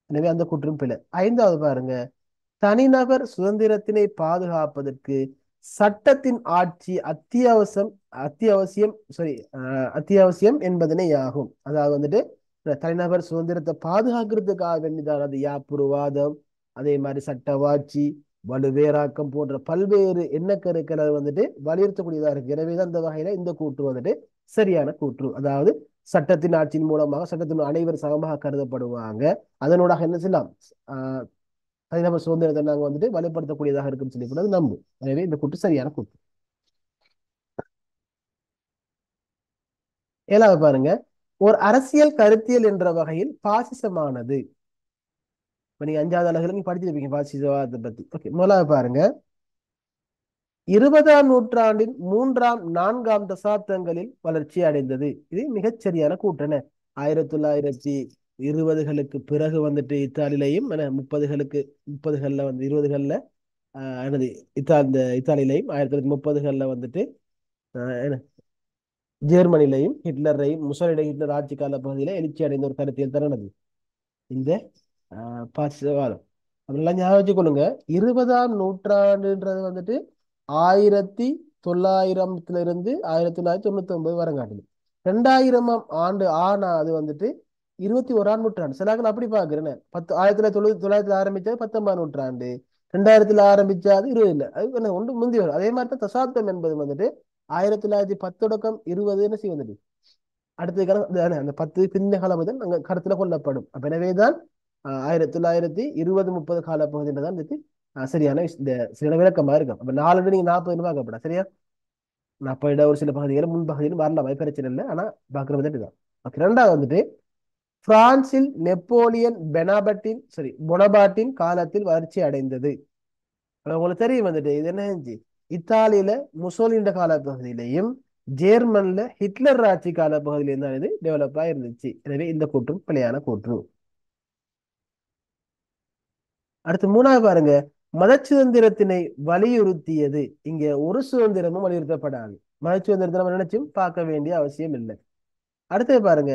எனவே அந்த குற்றம் பிழை. ஐந்தாவது பாருங்க, தனிநபர் சுதந்திரத்தினை பாதுகாப்பதற்கு சட்டத்தின் ஆட்சி அத்தியாவசியம் என்பதனை ஆகும். அதாவது வந்துட்டு தனிநபர் சுதந்திரத்தை பாதுகாக்கிறதுக்காக வேண்டிதான் அது யாப்புருவாதம், அதே மாதிரி சட்டவாட்சி, வலுவேராக்கம் போன்ற பல்வேறு எண்ணக்கருக்களை வந்துட்டு வலியுறுத்தக்கூடியதாக இருக்கு. எனவேதான் இந்த வகையில இந்த கூற்று வந்துட்டு சரியான கூற்று. அதாவது சட்டத்தின் ஆட்சியின் மூலமாக சட்டத்தின் அனைவர் சமமாக கருதப்படுவாங்க, அதனோட என்ன செய்யலாம், தனிநபர் சுதந்திரத்தை நாங்கள் வந்துட்டு வலுப்படுத்தக்கூடியதாக இருக்குன்னு சொல்லி கூட நம்பும். எனவே இந்த கூட்டு சரியான கூட்டு. ஏழாவது பாருங்க, ஒரு அரசியல் கருத்தியல் என்ற வகையில் பாசிசமானது. இப்ப நீங்க 5வது அலகுல நீங்க படிச்சிருப்பீங்க பாசிசவாதத்தை பத்தி. ஓகே, முதலாவது பாருங்க, 20ஆம் நூற்றாண்டின் 3ஆம் 4ஆம் தசாப்தங்களில் வளர்ச்சி அடைந்தது. இது மிகச்சரியான கூட்டண. 1920களுக்கு பிறகு வந்துட்டு இத்தாலியிலையும் 30களில் வந்து 20களில் என்னது இத்தாலியிலையும் 1930களில் வந்துட்டு ஜெர்மனிலையும் ஹிட்லரையும் ஹிட்லர் ஆட்சி கால பகுதியில் எழுச்சி அடைந்த ஒரு கருத்தியல் தருணது இந்த பாசிசவாதம். அப்படிலாம் ஞாபகம் வச்சுக்கொள்ளுங்க. 20ஆம் நூற்றாண்டுன்றது வந்துட்டு 1900 1999 வரங்காட்டுது. 2000ஆம் ஆண்டு ஆனா அது வந்துட்டு 21ஆம் நூற்றாண்டு. சிலாக்கள் அப்படி பாக்குறேன், 1900 ஆரம்பிச்சது 19ஆம் நூற்றாண்டு, 2000 ஆரம்பிச்சாது 20 அது ஒன்று முந்தி வரும். அதே மாதிரி தான் தசாப்தம் என்பது வந்துட்டு 1910 தொடக்கம் 20 என்ன செய்ய வந்துட்டு அடுத்த காலம் அந்த 10 பின்ன காலம் முதல் அங்க கருத்துல கொள்ளப்படும். அப்ப எனவேதான் 1920-30 கால பகுதியில்தான் இதுக்கு சரியான இந்த சில விளக்கமா இருக்கும். அப்ப 4 நீங்க 40 பார்க்கப்படா, சரியா? 40 ஒரு சில பகுதிகள் முன்பகுதியிலும் வரலாம், பிரச்சனை இல்லை. ஆனா பாக்குறது இதுதான். ரெண்டாவது வந்துட்டு பிரான்சில் நெப்போலியன் பொனபார்ட்டின் காலத்தில் வளர்ச்சி அடைந்தது. உங்களுக்கு தெரியும் வந்துட்டு இது என்ன செஞ்சு, இத்தாலியில முசோலின் கால பகுதியிலையும் ஜெர்மன்ல ஹிட்லர் ஆட்சி கால பகுதியிலையும் தான் இது டெவலப் ஆயிருந்துச்சு. எனவே இந்த கூற்றும் பிழையான கூற்று. அடுத்து மூணாவது பாருங்க, மத சுதந்திரத்தினை வலியுறுத்தியது. இங்க ஒரு சுதந்திரமும் வலியுறுத்தப்படாது. மத சுதந்திரத்தை நம்ம நினைச்சும் பார்க்க வேண்டிய அவசியம் இல்லை. அடுத்தது பாருங்க,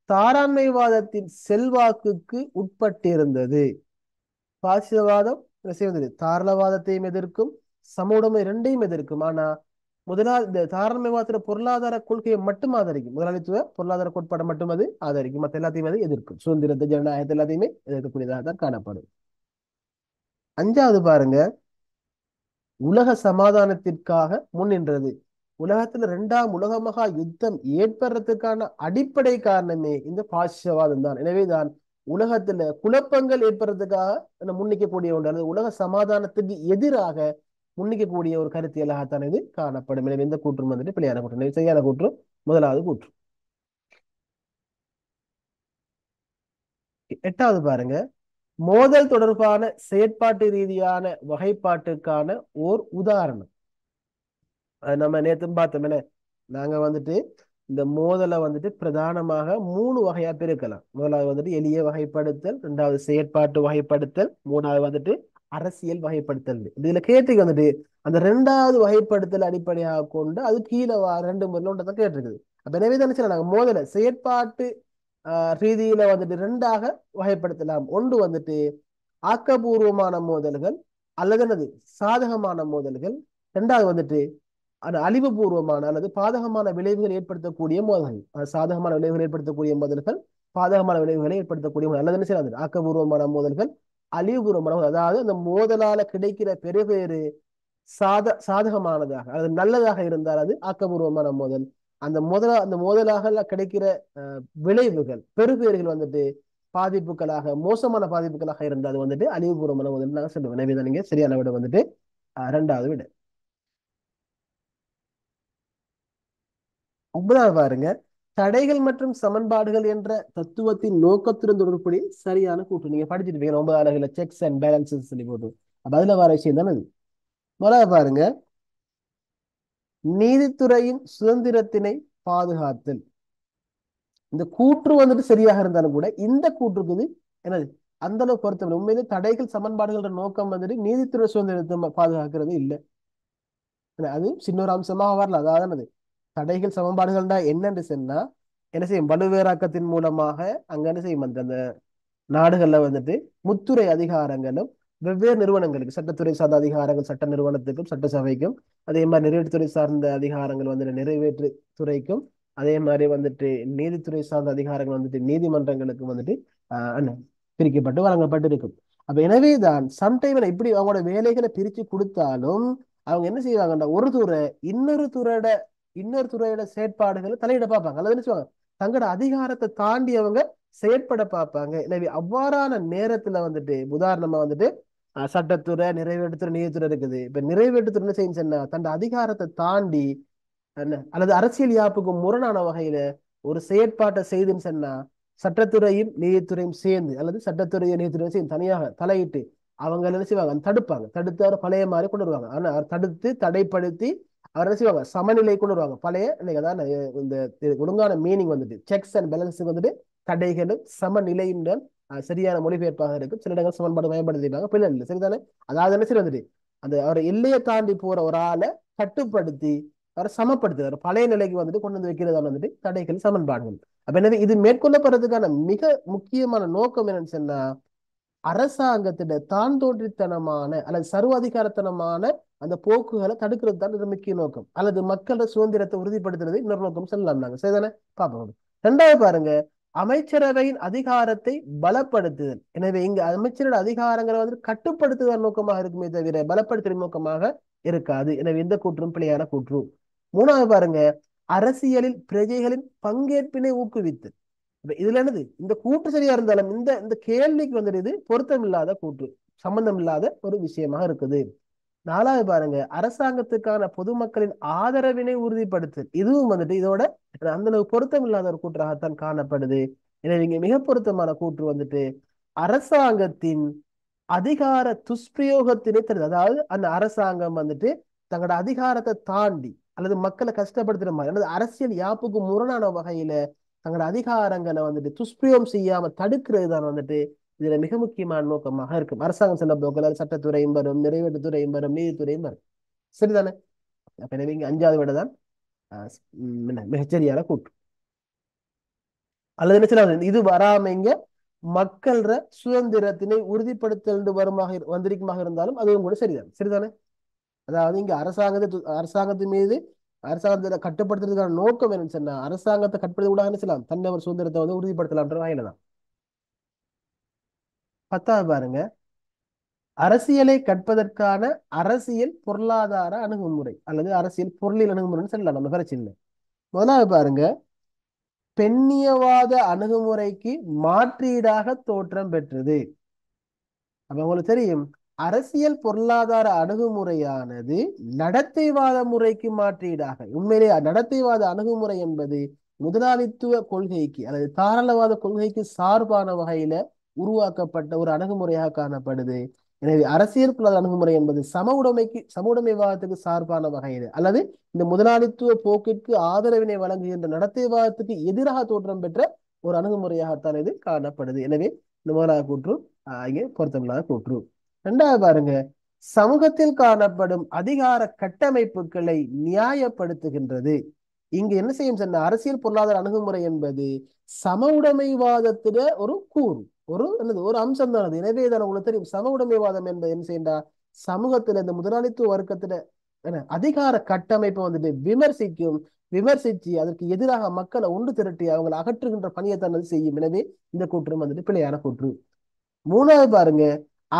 தாராண்மைவாதத்தின் செல்வாக்குக்கு உட்பட்டிருந்தது. பாசிசவாதம் செய்வது தாராளவாதத்தையும் எதிர்க்கும், சமூகம் இரண்டையும் எதிர்க்கும். ஆனா முதலாவது இந்த தாராண்மைவாதத்துல பொருளாதார கொள்கையை மட்டும் ஆதரிக்கும், முதலாளித்துவ பொருளாதார கோட்பாடை மட்டும் அது ஆதரிக்கும், மற்ற எல்லாத்தையும் அது எதிர்க்கும். சுதந்திரத்தை, ஜனநாயகத்தை எல்லாத்தையுமே எதிர்க்கக்கூடியதாக தான் காணப்படும். 5வது பாருங்க, உலக சமாதானத்திற்காக முன்னின்றது. உலகத்துல 2ஆம் உலக மகா யுத்தம் ஏற்படுறதுக்கான அடிப்படை காரணமே இந்த பாசிசவாதம் தான். எனவேதான் உலகத்துல குழப்பங்கள் ஏற்படுறதுக்காக முன்னிக்கக்கூடிய ஒன்று, அல்லது உலக சமாதானத்துக்கு எதிராக முன்னிக்கக்கூடிய ஒரு கருத்தியலாகத்தான் இது காணப்படும். எனவே இந்த கூற்று வந்துட்டு பிழையான கூற்று. சரியான கூற்று முதலாவது கூற்று. 8வது பாருங்க, மோதல் தொடர்பான செயற்பாட்டு ரீதியான வகைப்பாட்டுக்கான ஓர் உதாரணம். நம்ம நேற்று பார்த்தோம், நாங்க வந்துட்டு இந்த மோதலை வந்துட்டு பிரதானமாக 3 வகையா பிரிக்கலாம். முதலாவது வந்துட்டு எளிய வகைப்படுத்தல், 2வது செயற்பாட்டு வகைப்படுத்தல், 3வது வந்துட்டு அரசியல் வகைப்படுத்தல். இதுல கேட்டுக்கு வந்துட்டு அந்த 2வது வகைப்படுத்தல் அடிப்படையாக கொண்டு அது கீழே 2 முறையில் ஒன்றதான் கேட்டிருக்குது. அப்ப எனவே தான் நாங்க மோதலை செயற்பாட்டு ரீதியில வந்துட்டு 2ஆக வகைப்படுத்தலாம். ஒன்று வந்துட்டு ஆக்கபூர்வமான மோதல்கள் அல்லது என்னது சாதகமான மோதல்கள், 2வது வந்துட்டு அழிவுபூர்வமான அல்லது பாதகமான விளைவுகள் ஏற்படுத்தக்கூடிய மோதல்கள், சாதகமான விளைவுகள் ஏற்படுத்தக்கூடிய மோதல்கள், பாதகமான விளைவுகளை ஏற்படுத்தக்கூடிய மோதல், அல்லது என்ன செய்யாது ஆக்கபூர்வமான மோதல்கள், அழிவுபூர்வமான மோதல். அதாவது அந்த மோதலால கிடைக்கிற பெறுபேறு சாதகமானதாக அல்லது நல்லதாக இருந்தால் அது ஆக்கபூர்வமான மோதல். அந்த மோதலாக கிடைக்கிற விளைவுகள் பெறுபேறுகள் வந்துட்டு பாதிப்புகளாக மோசமான பாதிப்புகளாக இருந்தால் அது வந்துட்டு அழிவுபூர்வமான மோதல் நாங்கள் சொல்லுவோம். எனவே தான் நீங்க சரியான விட வந்துட்டு இரண்டாவது விட. ஒன்பதாவது பாருங்க, தடைகள் மற்றும் சமன்பாடுகள் என்ற தத்துவத்தின் நோக்கத்துடன் தொடர்புடைய சரியான கூற்று. நீங்க படிச்சிருப்பீங்க ஒன்பதாவது செக்ஸ் அண்ட் பேலன்சஸ் சொல்லி போட்டு. அப்ப அதுல வர விஷயம் தானே அது. முதலாவது பாருங்க, நீதித்துறையின் சுதந்திரத்தினை பாதுகாத்தல். இந்த கூற்று வந்துட்டு சரியாக இருந்தாலும் கூட இந்த கூற்றுக்கு இது என்னது அந்த அளவு பொருத்தம் உண்மையிலே தடைகள் சமன்பாடுகளோட நோக்கம் வந்துட்டு நீதித்துறை சுதந்திரத்தை பாதுகாக்கிறது இல்லை. அது சின்ன ஒரு அம்சமாக வரல. அதாவது தடைகள் சமன்பாடுகள்னா என்னன்னு சொன்னா என்ன செய்யும், வலுவேறாக்கத்தின் மூலமாக அங்க என்ன செய்யும், அந்த நாடுகள்ல வந்துட்டு முத்துறை அதிகாரங்களும் வெவ்வேறு நிறுவனங்களுக்கு, சட்டத்துறை சார்ந்த அதிகாரங்கள் சட்ட நிறுவனத்துக்கும் சட்டசபைக்கும், அதே மாதிரி நிறைவேற்றுத்துறை சார்ந்த அதிகாரங்கள் வந்துட்டு நிறைவேற்று துறைக்கும், அதே மாதிரி வந்துட்டு நீதித்துறை சார்ந்த அதிகாரங்கள் வந்துட்டு நீதிமன்றங்களுக்கு வந்துட்டு என்ன பிரிக்கப்பட்டு வழங்கப்பட்டு இருக்கும். அப்ப எனவேதான் சம்டைம் இப்படி அவங்களோட வேலைகளை பிரிச்சு கொடுத்தாலும் அவங்க என்ன செய்வாங்கன்னா ஒரு துறை இன்னொரு துறையோட செயற்பாடுகளை தலையிட பார்ப்பாங்க, அல்லது என்ன செய்வாங்க தங்களோட அதிகாரத்தை தாண்டி அவங்க செயற்பட பார்ப்பாங்க. எனவே அவ்வாறான நேரத்துல வந்துட்டு உதாரணமா வந்துட்டு சட்டத்துறை, நிறைவேற்றுத்துறை, நீதித்துறை இருக்குது. இப்ப நிறைவேற்றுத்துறை என்ன செய்யும் சொன்னா தன் அதிகாரத்தை தாண்டி அல்லது அரசியல் யாப்புக்கு முரணான வகையில ஒரு செயற்பாட்டை செய்துன்னு சொன்னா சட்டத்துறையும் நீதித்துறையும் சேர்ந்து அல்லது சட்டத்துறையும் நீதித்துறையும் சேர்ந்து தனியாக தலையிட்டு அவங்க என்ன செய்வாங்க தடுப்பாங்க. தடுத்து அவர் பழைய மாதிரி கொண்டு வருவாங்க. ஆனா தடுத்து தடைப்படுத்தி அவர் என்ன செய்வாங்க சமநிலை கொண்டு வருவாங்க. பழைய இன்னைக்கு அதான் இந்த ஒழுங்கான மீனிங் வந்துட்டு செக்ஸ் அண்ட் பேலன்ஸ் வந்துட்டு தடைகளும் சமநிலையும் சரியான மொழிபெயர்ப்பாக இருக்கும். சில இடங்கள் சமன்பாடு பயன்படுத்திப்பாங்க, பிள்ளை இல்லை சரிதானே. அதாவது என்ன சரி வந்துட்டு அந்த அவர் எல்லையை தாண்டி போற ஒரு ஆளை கட்டுப்படுத்தி அவரை சமப்படுத்துறாரு, பழைய நிலைக்கு வந்துட்டு கொண்டு வந்து வைக்கிறதா வந்துட்டு தடைகள் சமன்பாடுகள். அப்ப எனவே இது மேற்கொள்ளப்படுறதுக்கான மிக முக்கியமான நோக்கம் என்னன்னு சொன்னா அரசாங்கத்திட தான் தோன்றித்தனமான அல்லது சர்வாதிகாரத்தனமான அந்த போக்குகளை தடுக்கிறது தான் முக்கிய நோக்கம், அல்லது மக்களோட சுதந்திரத்தை உறுதிப்படுத்துறது இன்னொரு நோக்கம் சொல்லலாம். நாங்க சரிதானே பார்ப்போம். ரெண்டாவது பாருங்க, அமைச்சரவையின் அதிகாரத்தை பலப்படுத்துதல். எனவே இங்க அமைச்சரோட அதிகாரங்களை வந்து கட்டுப்படுத்துதல் நோக்கமாக இருக்குமே தவிர பலப்படுத்துகிற நோக்கமாக இருக்காது. எனவே எந்த கூற்றும் பிழையான கூற்று. மூணாவது பாருங்க, அரசியலில் பிரஜைகளின் பங்கேற்பினை ஊக்குவித்து. இதுல என்னது இந்த கூற்று சரியா இருந்தாலும் இந்த இந்த கேள்விக்கு வந்துட்டு இது பொருத்தம் இல்லாத கூற்று, சம்பந்தம் இல்லாத ஒரு விஷயமாக இருக்குது. நாலாவது பாருங்க, அரசாங்கத்துக்கான பொதுமக்களின் ஆதரவினை உறுதிப்படுத்து. இதுவும் வந்துட்டு இதோட அந்த அளவு பொருத்தம் இல்லாத ஒரு கூற்றாகத்தான் காணப்படுது. எனவே இங்க மிக பொருத்தமான கூற்று வந்துட்டு அரசாங்கத்தின் அதிகார துஷ்பிரயோகத்தினை தருது. அதாவது அந்த அரசாங்கம் வந்துட்டு தங்களோட அதிகாரத்தை தாண்டி அல்லது மக்களை கஷ்டப்படுத்துற மாதிரி அல்லது அரசியல் யாப்புக்கு முரணான வகையில தங்களோட அதிகாரங்களை வந்துட்டு துஷ்பிரயோகம் செய்யாம தடுக்கிறது தான் வந்துட்டு இதுல மிக முக்கியமான நோக்கமாக இருக்கும். அரசாங்கம் செல்ல போக்கள் சட்டத்துறையும் வரும், நிறைவேற்றுத்துறையும் வரும், நீதித்துறையும் வரும் சரிதானே. அப்ப எனவே இங்க அஞ்சாவது விட தான் மிகச்சரியான கூற்று. அல்லது என்ன செய்யலாம், இது வராம இங்க மக்கள சுதந்திரத்தினை உறுதிப்படுத்தல் வந்திருக்குமாக இருந்தாலும் அதுவும் கூட சரிதான் சரிதானே. அதாவது இங்க அரசாங்கத்தின் மீது அரசாங்கத்தை கட்டுப்படுத்துறதுக்கான நோக்கம் என்னன்னு சொன்னா அரசாங்கத்தை கட்டுப்படுத்த கூட என்ன செய்யலாம் தன்னவர் சுதந்திரத்தை வந்து உறுதிப்படுத்தலாம்ன்ற வகையில தான். பத்தாவது பாருங்க, அரசியலை கற்பதற்கான அரசியல் பொருளாதார அணுகுமுறை அல்லது அரசியல் பொருளியல் அணுகுமுறைன்னு சொல்லலாம், நம்ம பிரச்சனை. முதலாவது பாருங்க, பெண்ணியவாத அணுகுமுறைக்கு மாற்றீடாக தோற்றம் பெற்றது. அப்ப உங்களுக்கு தெரியும் அரசியல் பொருளாதார அணுகுமுறையானது நடத்தைவாத முறைக்கு மாற்றீடாக, உண்மையிலே நடத்தைவாத அணுகுமுறை என்பது முதலாளித்துவ கொள்கைக்கு அல்லது தாராளவாத கொள்கைக்கு சார்பான வகையில உருவாக்கப்பட்ட ஒரு அணுகுமுறையாக காணப்படுது. எனவே அரசியல் பொருளாதார அணுகுமுறை என்பது சம உடைமைவாதத்துக்கு சார்பான வகையில் அல்லது இந்த முதலாளித்துவ போக்கிற்கு ஆதரவினை வழங்குகின்ற நடத்தைவாதத்துக்கு எதிராக தோற்றம் பெற்ற ஒரு அணுகுமுறையாகத்தான் இது காணப்படுது. எனவே இந்த முதலாவது கூற்று இங்கே பொருத்தமில்லாத கூற்று. ரெண்டாவது பாருங்க, சமூகத்தில் காணப்படும் அதிகார கட்டமைப்புகளை நியாயப்படுத்துகின்றது. இங்கு என்ன செய்யும் சொன்ன அரசியல் பொருளாதார அணுகுமுறை என்பது சம உடைமைவாதத்திட ஒரு கூறு, ஒரு அம்சம் தான் அது. எனவே தான் உங்களுக்கு தெரியும் சம உடைமைவாதம் என்பது என்ன செய்யண்டா சமூகத்துல இந்த முதலாளித்துவ வர்க்கத்துல அதிகார கட்டமைப்பை வந்துட்டு விமர்சிக்கும். விமர்சிச்சு அதற்கு எதிராக மக்களை ஒன்று திரட்டி அவங்களை அகற்றுகின்ற பணியை தன்னது செய்யும். எனவே இந்த கூற்று வந்துட்டு பிழையான கூற்று. மூணாவது பாருங்க,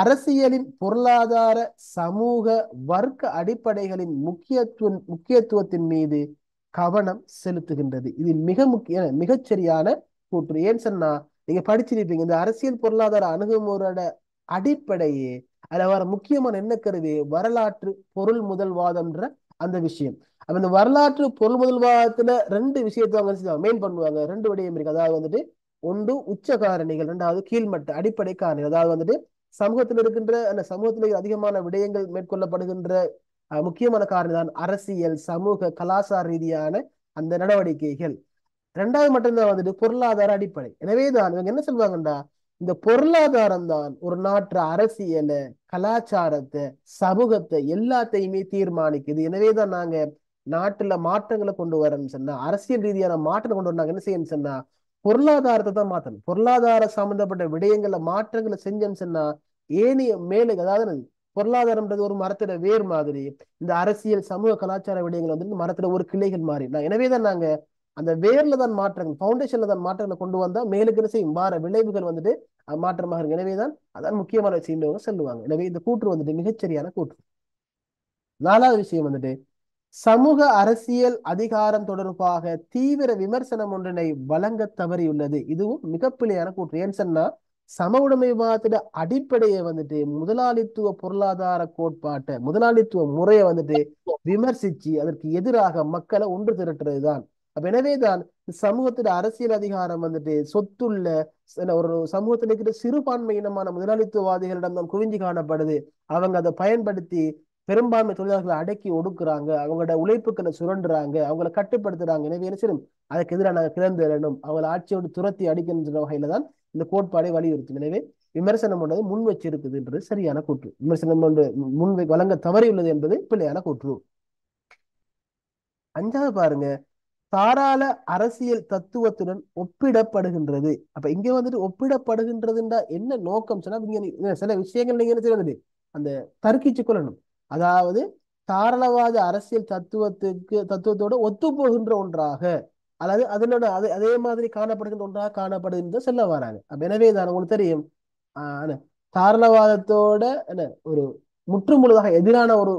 அரசியலின் பொருளாதார சமூக வர்க்க அடிப்படைகளின் முக்கியத்துவத்தின் மீது கவனம் செலுத்துகின்றது. இது மிகச் சரியான கூற்று. ஏன்னு சொன்னா நீங்க படிச்சிருப்பீங்க, இந்த அரசியல் பொருளாதார அணுகுமுறையோட அடிப்படையே அதுல வர முக்கியமான என்ன கருவி, வரலாற்று பொருள் முதல்வாதம்ன்ற அந்த விஷயம். அப்ப இந்த வரலாற்று பொருள் முதல்வாதத்துல ரெண்டு விஷயத்தை அவங்க மெயின் பண்ணுவாங்க. ரெண்டு விடயம் இருக்கு. அதாவது வந்துட்டு ஒன்று உச்ச காரணிகள், ரெண்டாவது கீழ்மட்ட அடிப்படை காரணிகள். அதாவது வந்துட்டு சமூகத்தில் இருக்கின்ற அந்த சமூகத்தில் அதிகமான விடயங்கள் மேற்கொள்ளப்படுகின்ற முக்கியமான காரணி தான் அரசியல் சமூக கலாச்சார ரீதியான அந்த நடவடிக்கைகள். ரெண்டாவது மட்டும்தான் வந்துட்டு பொருளாதார அடிப்படை. எனவேதான் இவங்க என்ன சொல்லுவாங்கண்டா, இந்த பொருளாதாரம் தான் ஒரு நாட்டு அரசியலை கலாச்சாரத்தை சமூகத்தை எல்லாத்தையுமே தீர்மானிக்குது. எனவேதான் நாங்க நாட்டுல மாற்றங்களை கொண்டு வரணும்னு சொன்னா, அரசியல் ரீதியான மாற்றம் கொண்டு வந்தாங்க என்ன செய்யணும்னு சொன்னா பொருளாதாரத்தை தான் மாத்தணும். பொருளாதார சம்பந்தப்பட்ட விடயங்களை மாற்றங்களை செஞ்சோம்னு சொன்னா ஏனைய மேலே, அதாவது பொருளாதாரம்ன்றது ஒரு மரத்துல வேர் மாதிரி, இந்த அரசியல் சமூக கலாச்சார விடயங்கள் வந்து மரத்துல ஒரு கிளைகள் மாறி எனவேதான் நாங்க அந்த வேர்ல தான் மாற்றங்கள், பவுண்டேஷன்ல தான் மாற்றங்களை கொண்டு வந்தா மேலுக்கு என்ன செய்யும், மாற விளைவுகள் வந்துட்டு மாற்றமாக இருக்கு. எனவேதான் அதான் முக்கியமான விஷயம் சொல்லுவாங்க. எனவே இந்த கூற்று வந்துட்டு மிகச்சரியான கூற்று. நாலாவது விஷயம் வந்துட்டு சமூக அரசியல் அதிகாரம் தொடர்பாக தீவிர விமர்சனம் ஒன்றினை வழங்க தவறியுள்ளது. இதுவும் மிகப்பிழையான கூற்று. ஏன்னு சொன்னா சம உடைமைவாதத்தோட அடிப்படையை வந்துட்டு முதலாளித்துவ பொருளாதார கோட்பாட்டை முதலாளித்துவ முறையை வந்துட்டு விமர்சிச்சு அதற்கு எதிராக மக்களை ஒன்று திரட்டுறதுதான். அப்ப எனவேதான் சமூகத்தோட அரசியல் அதிகாரம் வந்துட்டு சொத்துள்ள ஒரு சமூகத்தில் இருக்கிற சிறுபான்மையினமான முதலாளித்துவவாதிகளிடம் தான் குவிஞ்சு காணப்படுது. அவங்க அதை பயன்படுத்தி பெரும்பான்மை தொழிலாளர்களை அடக்கி ஒடுக்குறாங்க, அவங்களோட உழைப்புகளை சுரண்டுறாங்க, அவங்களை கட்டுப்படுத்துறாங்க. எனவே என்ன செய்யணும், அதுக்கு எதிராக நாங்கள் கிளர்ந்து எழணும், அவங்களை ஆட்சியோடு துரத்தி அடிக்கணுன்ற வகையில தான் இந்த கோட்பாடை வலியுறுத்தும். எனவே விமர்சனம் என்பது முன் வச்சிருக்குதுன்றது சரியான கூற்று. விமர்சனம் ஒன்று முன் வழங்க தவறியுள்ளது என்பது பிள்ளையான கூற்று. அஞ்சாவது பாருங்க, தாராள அரசியல் தத்துவத்துடன் ஒப்பிடப்படுகின்றது. அப்ப இங்க வந்துட்டு ஒப்பிடப்படுகின்றதுன்றா என்ன நோக்கம் சொன்னா, இங்க சில விஷயங்கள் நீங்க என்ன செய்வது அந்த தர்க்கிச்சு கொள்ளணும். அதாவது தாராளவாத அரசியல் தத்துவத்தோட ஒத்து போகின்ற ஒன்றாக அல்லது அதனோட அதே மாதிரி காணப்படுகின்ற ஒன்றாக காணப்படுகின்ற சொல்ல வராங்க. அப்ப எனவே தான் உங்களுக்கு தெரியும் தாராளவாதத்தோட என்ன ஒரு முற்றுமுழுதாக எதிரான ஒரு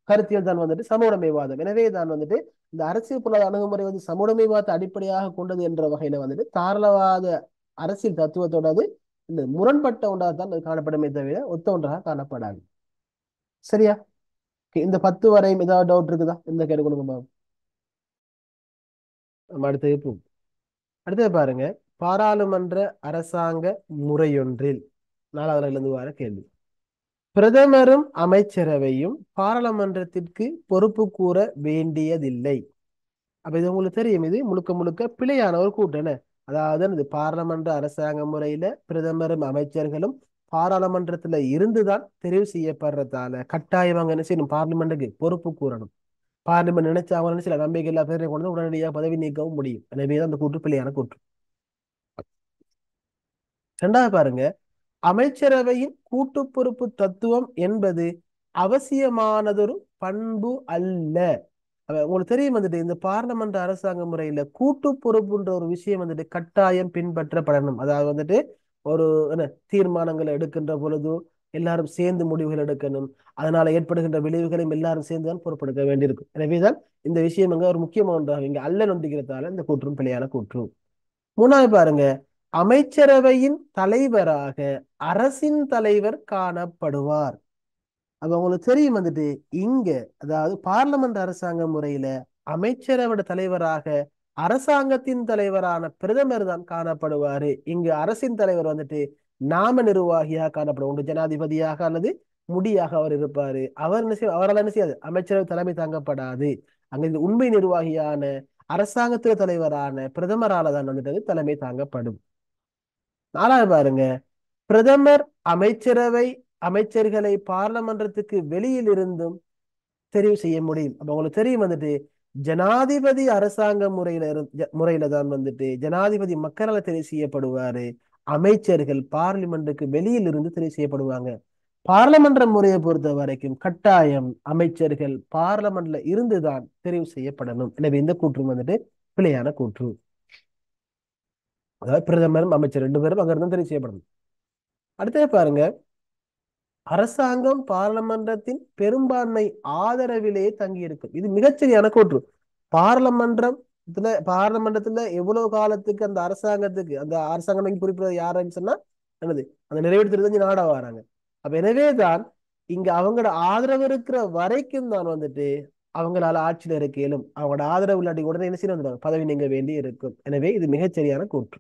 கருத்தியல் தான் வந்துட்டு சமூடமைவாதம். எனவே தான் வந்துட்டு இந்த அரசியல் பொருளாதார அணுகுமுறை வந்து சமூடமைவாதத்தை அடிப்படையாக கொண்டது என்ற வகையில வந்துட்டு தாராளவாத அரசியல் தத்துவத்தோட இந்த முரண்பட்ட ஒன்றாக தான் அது காணப்படுமே தவிர ஒத்த ஒன்றாக காணப்படாது. சரியா? இந்த 10 வரையும் ஏதாவது டவுட் இருக்குதா? இந்த கேட்டு கொடுங்க. நம்ம அடுத்தது பாருங்க, பாராளுமன்ற அரசாங்க முறையொன்றில் 4வது இருந்து வர கேள்வி. பிரதமரும் அமைச்சரவையும் பாராளுமன்றத்திற்கு பொறுப்பு கூற வேண்டியதில்லை. அப்ப இது உங்களுக்கு தெரியும், இது முழுக்க முழுக்க பிழையான ஒரு கூட்டணி. அதாவது பாராளுமன்ற அரசாங்க முறையில பிரதமரும் அமைச்சர்களும் பாராளுமன்றத்துல இருந்துதான் தெரிவு செய்யப்படுறதால கட்டாயம் அவங்க என்ன செய்யணும், பார்லிமெண்ட்டுக்கு பொறுப்பு கூறணும். பார்லிமெண்ட் நினைச்சு அவங்க நினைச்சல நம்பிக்கை இல்லா பேரை கொண்டு உடனடியாக பதவி நீக்கவும் முடியும். எனவேதான் அந்த கூற்று பிழையான கூற்று. ரெண்டாவது பாருங்க, அமைச்சரவையின் கூட்டு பொறுப்பு தத்துவம் என்பது அவசியமானதொரு பண்பு அல்ல. உங்களுக்கு தெரியும் வந்துட்டு இந்த பார்லமெண்ட் அரசாங்க முறையில கூட்டு பொறுப்புன்ற ஒரு விஷயம் வந்துட்டு கட்டாயம் பின்பற்றப்படணும். அதாவது வந்துட்டு ஒரு என்ன தீர்மானங்களை எடுக்கின்ற பொழுது எல்லாரும் சேர்ந்து முடிவுகள் எடுக்கணும். அதனால ஏற்படுகின்ற விளைவுகளையும் எல்லாரும் சேர்ந்துதான் பொறுப்பெடுக்க வேண்டியிருக்கும். எனவேதான் இந்த விஷயம் அங்க ஒரு முக்கியமான ஒன்றாக இங்க அல்ல நொண்டிக்கிறதால இந்த கூற்றும் பிழையான கூற்று. மூணாவது பாருங்க, அமைச்சரவையின் தலைவராக அரசின் தலைவர் காணப்படுவார். அப்ப உங்களுக்கு தெரியும் வந்துட்டு இங்க அதாவது பார்லமெண்ட் அரசாங்க முறையில அமைச்சரவையோட தலைவராக அரசாங்கத்தின் தலைவரான பிரதமர் தான் காணப்படுவாரு. இங்கு அரசின் தலைவர் வந்துட்டு நாம நிர்வாகியாக காணப்படும், ஒன்று ஜனாதிபதியாக அல்லது முடியாக அவர் இருப்பாரு. அவர் என்ன செய்ய அவரால் என்ன செய்யாது, அமைச்சரவை தலைமை தாங்கப்படாது. அங்க இந்த உண்மை நிர்வாகியான அரசாங்கத்தின் தலைவரான பிரதமரால தான் வந்துட்டு தலைமை தாங்கப்படும். நாலாவது பாருங்க, பிரதமர் அமைச்சர்களை பார்லமன்றத்துக்கு வெளியில் இருந்தும் தெரிவு செய்ய முடியும். அப்ப உங்களுக்கு தெரியும் வந்துட்டு ஜனாதிபதி அரசாங்க முறையில தான் வந்துட்டு ஜனாதிபதி மக்களால் தெரிவு செய்யப்படுவாரு. அமைச்சர்கள் பார்லிமெண்ட்டுக்கு வெளியில் இருந்து தெரிவு செய்யப்படுவாங்க. பாராளுமன்ற முறையை பொறுத்த வரைக்கும் கட்டாயம் அமைச்சர்கள் பார்லமெண்ட்ல இருந்துதான் தெரிவு செய்யப்படணும். எனவே இந்த கூற்று வந்துட்டு பிழையான கூற்று. அதாவது பிரதமரும் அமைச்சர் ரெண்டு பேரும் அங்க இருந்து தெரிவு செய்யப்படணும். அடுத்தது பாருங்க, அரசாங்கம் பாராளுமன்றத்தின் பெரும்பான்மை ஆதரவிலேயே தங்கி இருக்கும். இது மிகச்சரியான கூற்று. பாராளுமன்றத்துல எவ்வளவு காலத்துக்கு அந்த அரசாங்கம் குறிப்பிட யாருன்னு சொன்னா என்னது அந்த நிறைவேற்றுறது நாட வராங்க. அப்ப எனவேதான் இங்க அவங்களோட ஆதரவு இருக்கிற வரைக்கும் தான் வந்துட்டு அவங்களால ஆட்சியில் இருக்க இயலும். அவங்களோட ஆதரவு இல்லாட்டி உடனே என்ன செய்ய வந்துடுவாங்க, பதவி நீங்க வேண்டி இருக்கும். எனவே இது மிகச்சரியான கூற்று.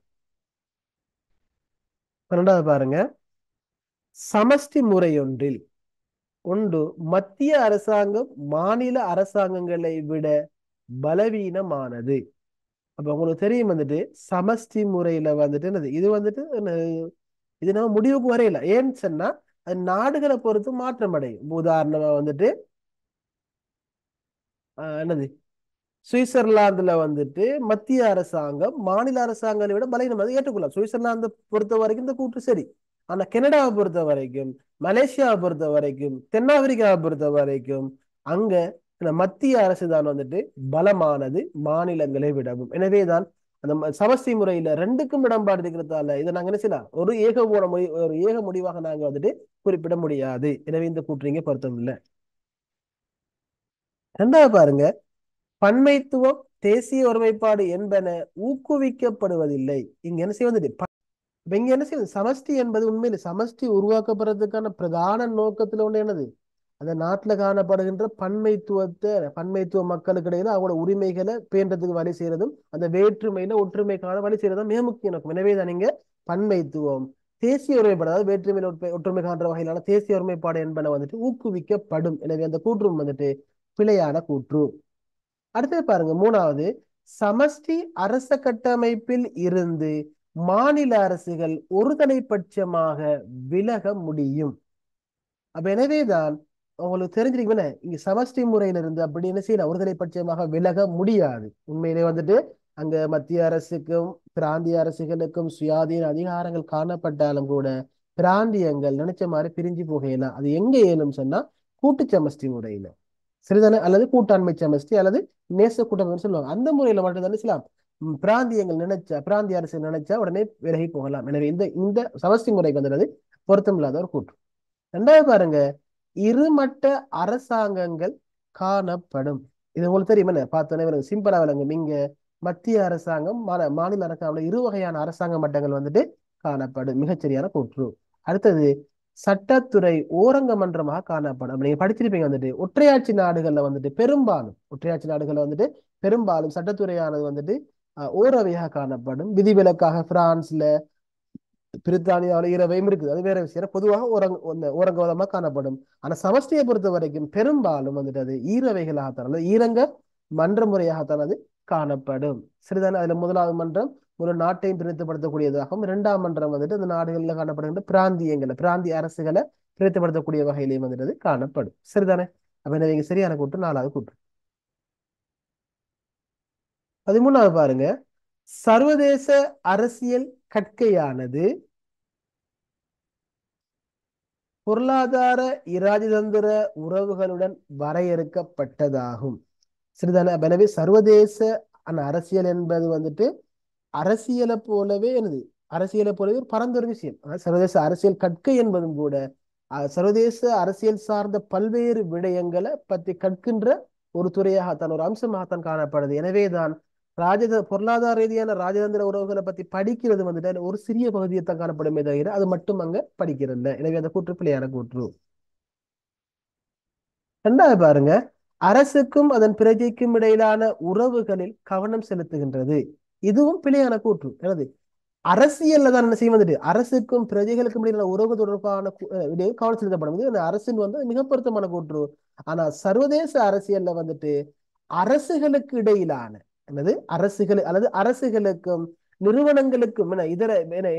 12வது பாருங்க, சமஷ்டி முறையொன்றில் மத்திய அரசாங்கம் மாநில அரசாங்கங்களை விட பலவீனமானது. அப்ப உங்களுக்கு தெரியும் வந்துட்டு சமஷ்டி முறையில வந்துட்டு என்னது இது வந்துட்டு இது நம்ம முடிவுக்கு வரையில. ஏன்னு சொன்னா அது நாடுகளை பொறுத்து மாற்றம் அடையும். உதாரணமா வந்துட்டு என்னது சுவிட்சர்லாந்துல வந்துட்டு மத்திய அரசாங்கம் மாநில அரசாங்கங்களை விட பலகீனம், அதை ஏற்றுக்கொள்ளலாம். சுவிட்சர்லாந்து பொறுத்த வரைக்கும் இந்த கூற்று சரி. ஆனா கனடாவை பொறுத்த வரைக்கும், மலேசியாவை பொறுத்த வரைக்கும், தென்னாப்பிரிக்காவை பொறுத்த வரைக்கும் அங்க மத்திய அரசு தான் வந்துட்டு பலமானது மாநிலங்களை விடவும். எனவேதான் அந்த சமஷ்டி முறையில ரெண்டுக்கும் இடம்பாடு இருக்கிறதால இதை நாங்க என்ன செய்யலாம், ஒரு ஏக முடிவாக நாங்க வந்துட்டு குறிப்பிட முடியாது. எனவே இந்த கூற்று பொருத்தம் இல்லை. ரெண்டாவது பாருங்க, பன்மைத்துவம் தேசிய ஒருமைப்பாடு என்பன ஊக்குவிக்கப்படுவதில்லை. இங்க என்ன செய்ய வந்துட்டு இங்க என்ன செய்யுது, சமஷ்டி என்பது உண்மையில சமஷ்டி உருவாக்கப்படுறதுக்கான பிரதான நோக்கத்துல ஒண்ணு என்னது, அந்த நாட்டுல காணப்படுகின்ற பன்மைத்துவ மக்களுக்கு இடையில அவங்களோட உரிமைகளை பேண்டதுக்கு வழி செய்யறதும் அந்த வேற்றுமையில ஒற்றுமைக்கான வழி செய்யறதும் மிக முக்கிய நோக்கம். எனவே தான் நீங்க பன்மைத்துவம் தேசிய ஒருமைப்பாடு, அதாவது வேற்றுமையில ஒற்றுமை காண்ற வகையிலான தேசிய ஒருமைப்பாடு என்பன வந்துட்டு ஊக்குவிக்கப்படும். எனவே அந்த கூற்றும் வந்துட்டு பிழையான கூற்று. அடுத்தது பாருங்க, 3வது, சமஷ்டி அரச கட்டமைப்பில் இருந்து மாநில அரசுகள் ஒருதலைபட்சமாக விலக முடியும். அப்ப எனவேதான் உங்களுக்கு தெரிஞ்சிருக்கீங்க, இங்க சமஷ்டி முறையிலிருந்து அப்படி என்ன செய்யலாம், ஒருதலைபட்சமாக விலக முடியாது. உண்மையிலே வந்துட்டு அங்க மத்திய அரசுக்கும் பிராந்திய அரசுகளுக்கும் சுயாதீன அதிகாரங்கள் காணப்பட்டாலும் கூட பிராந்தியங்கள் நினைச்ச மாதிரி பிரிஞ்சு போகலாம். அது எங்க ஏனும் சொன்னா கூட்டு சமஷ்டி முறையில சரிதானே, அல்லது கூட்டாண்மை சமஷ்டி அல்லது நேச கூட்டமைப்பு சொல்லுவாங்க. அந்த முறையில மட்டும் தானே செய்யலாம். பிராந்திய அரசு நினைச்சா உடனே விலகி போகலாம். எனவே இந்த இந்த சமஷ்டி முறைக்கு வந்துடுறது பொருத்தம் இல்லாத ஒரு கூற்று. ரெண்டாவது பாருங்க, இருமட்ட அரசாங்கங்கள் காணப்படும். இது உங்களுக்கு தெரியுமா, பார்த்தோன்னே சிம்பிளா விளங்கும். இங்க மத்திய அரசாங்கம் மாநில அரசாங்கம் இரு வகையான அரசாங்க மட்டங்கள் வந்துட்டு காணப்படும். மிகச்சரியான கூற்று. அடுத்தது, சட்டத்துறை ஓரங்க மன்றமாக காணப்படும். நீங்க படிச்சிருப்பீங்க வந்துட்டு ஒற்றையாட்சி நாடுகள்ல வந்துட்டு பெரும்பாலும் சட்டத்துறையானது வந்துட்டு ஓரவையாக காணப்படும். விதிவிலக்காக பிரான்ஸ்ல பிரித்தானியாவில் ஈரவையும் இருக்குது, அது வேற விஷயம். பொதுவாக ஓரங்கவாதமாக காணப்படும். ஆனா சமஷ்டியை பொறுத்த வரைக்கும் பெரும்பாலும் வந்துட்டு அது ஈரவைகளாகத்தான் அல்லது ஈரங்க மன்ற முறையாகத்தான் அது காணப்படும். சரிதானே. அதுல முதலாவது மன்றம் ஒரு நாட்டையும் பிரித்துப்படுத்தக்கூடியதாகவும், இரண்டாம் மன்றம் வந்துட்டு அந்த நாடுகளில் காணப்படுகின்ற பிராந்திய அரசுகளை பிரித்துப்படுத்தக்கூடிய வகையிலையும் வந்துட்டு காணப்படும். சரிதானே. அப்ப நீங்க சரியான கூற்று 4வது கூற்று. 13வது பாருங்க, சர்வதேச அரசியல் கற்கையானது பொருளாதார இராஜதந்திர உறவுகளுடன் வரையறுக்கப்பட்டதாகும். சரிதானே. எனவே சர்வதேச அரசியல் என்பது வந்துட்டு அரசியலை போலவே ஒரு பரந்த ஒரு விஷயம். சர்வதேச அரசியல் கற்கை என்பதும் கூட சர்வதேச அரசியல் சார்ந்த பல்வேறு விடயங்களை பற்றி கற்கின்ற ஒரு துறையாகத்தான், ஒரு அம்சமாகத்தான் காணப்படுது. எனவேதான் பொருளாதார ரீதியான ராஜதந்திர உறவுகளை பத்தி படிக்கிறது வந்துட்டு ஒரு சிறிய பகுதியை தான் காணப்படுமே தவிர அது மட்டும் அங்க படிக்கிறது. எனவே அந்த கூற்று பிழையான கூற்று. ரெண்டாவது பாருங்க, அரசுக்கும் அதன் பிரஜைக்கும் இடையிலான உறவுகளில் கவனம் செலுத்துகின்றது. இதுவும் பிழையான கூற்று. எனது அரசியல்ல தான் என்ன செய்ய வந்துட்டு அரசுக்கும் பிரஜைகளுக்கும் இடையிலான உறவு தொடர்பான கவனம் செலுத்தப்படும். இது அரசின் வந்து மிக பொருத்தமான கூற்று. ஆனா சர்வதேச அரசியல்ல வந்துட்டு அரசுகளுக்கு இடையிலான அரசுகளுக்கும் நிறுவனங்களுக்கும்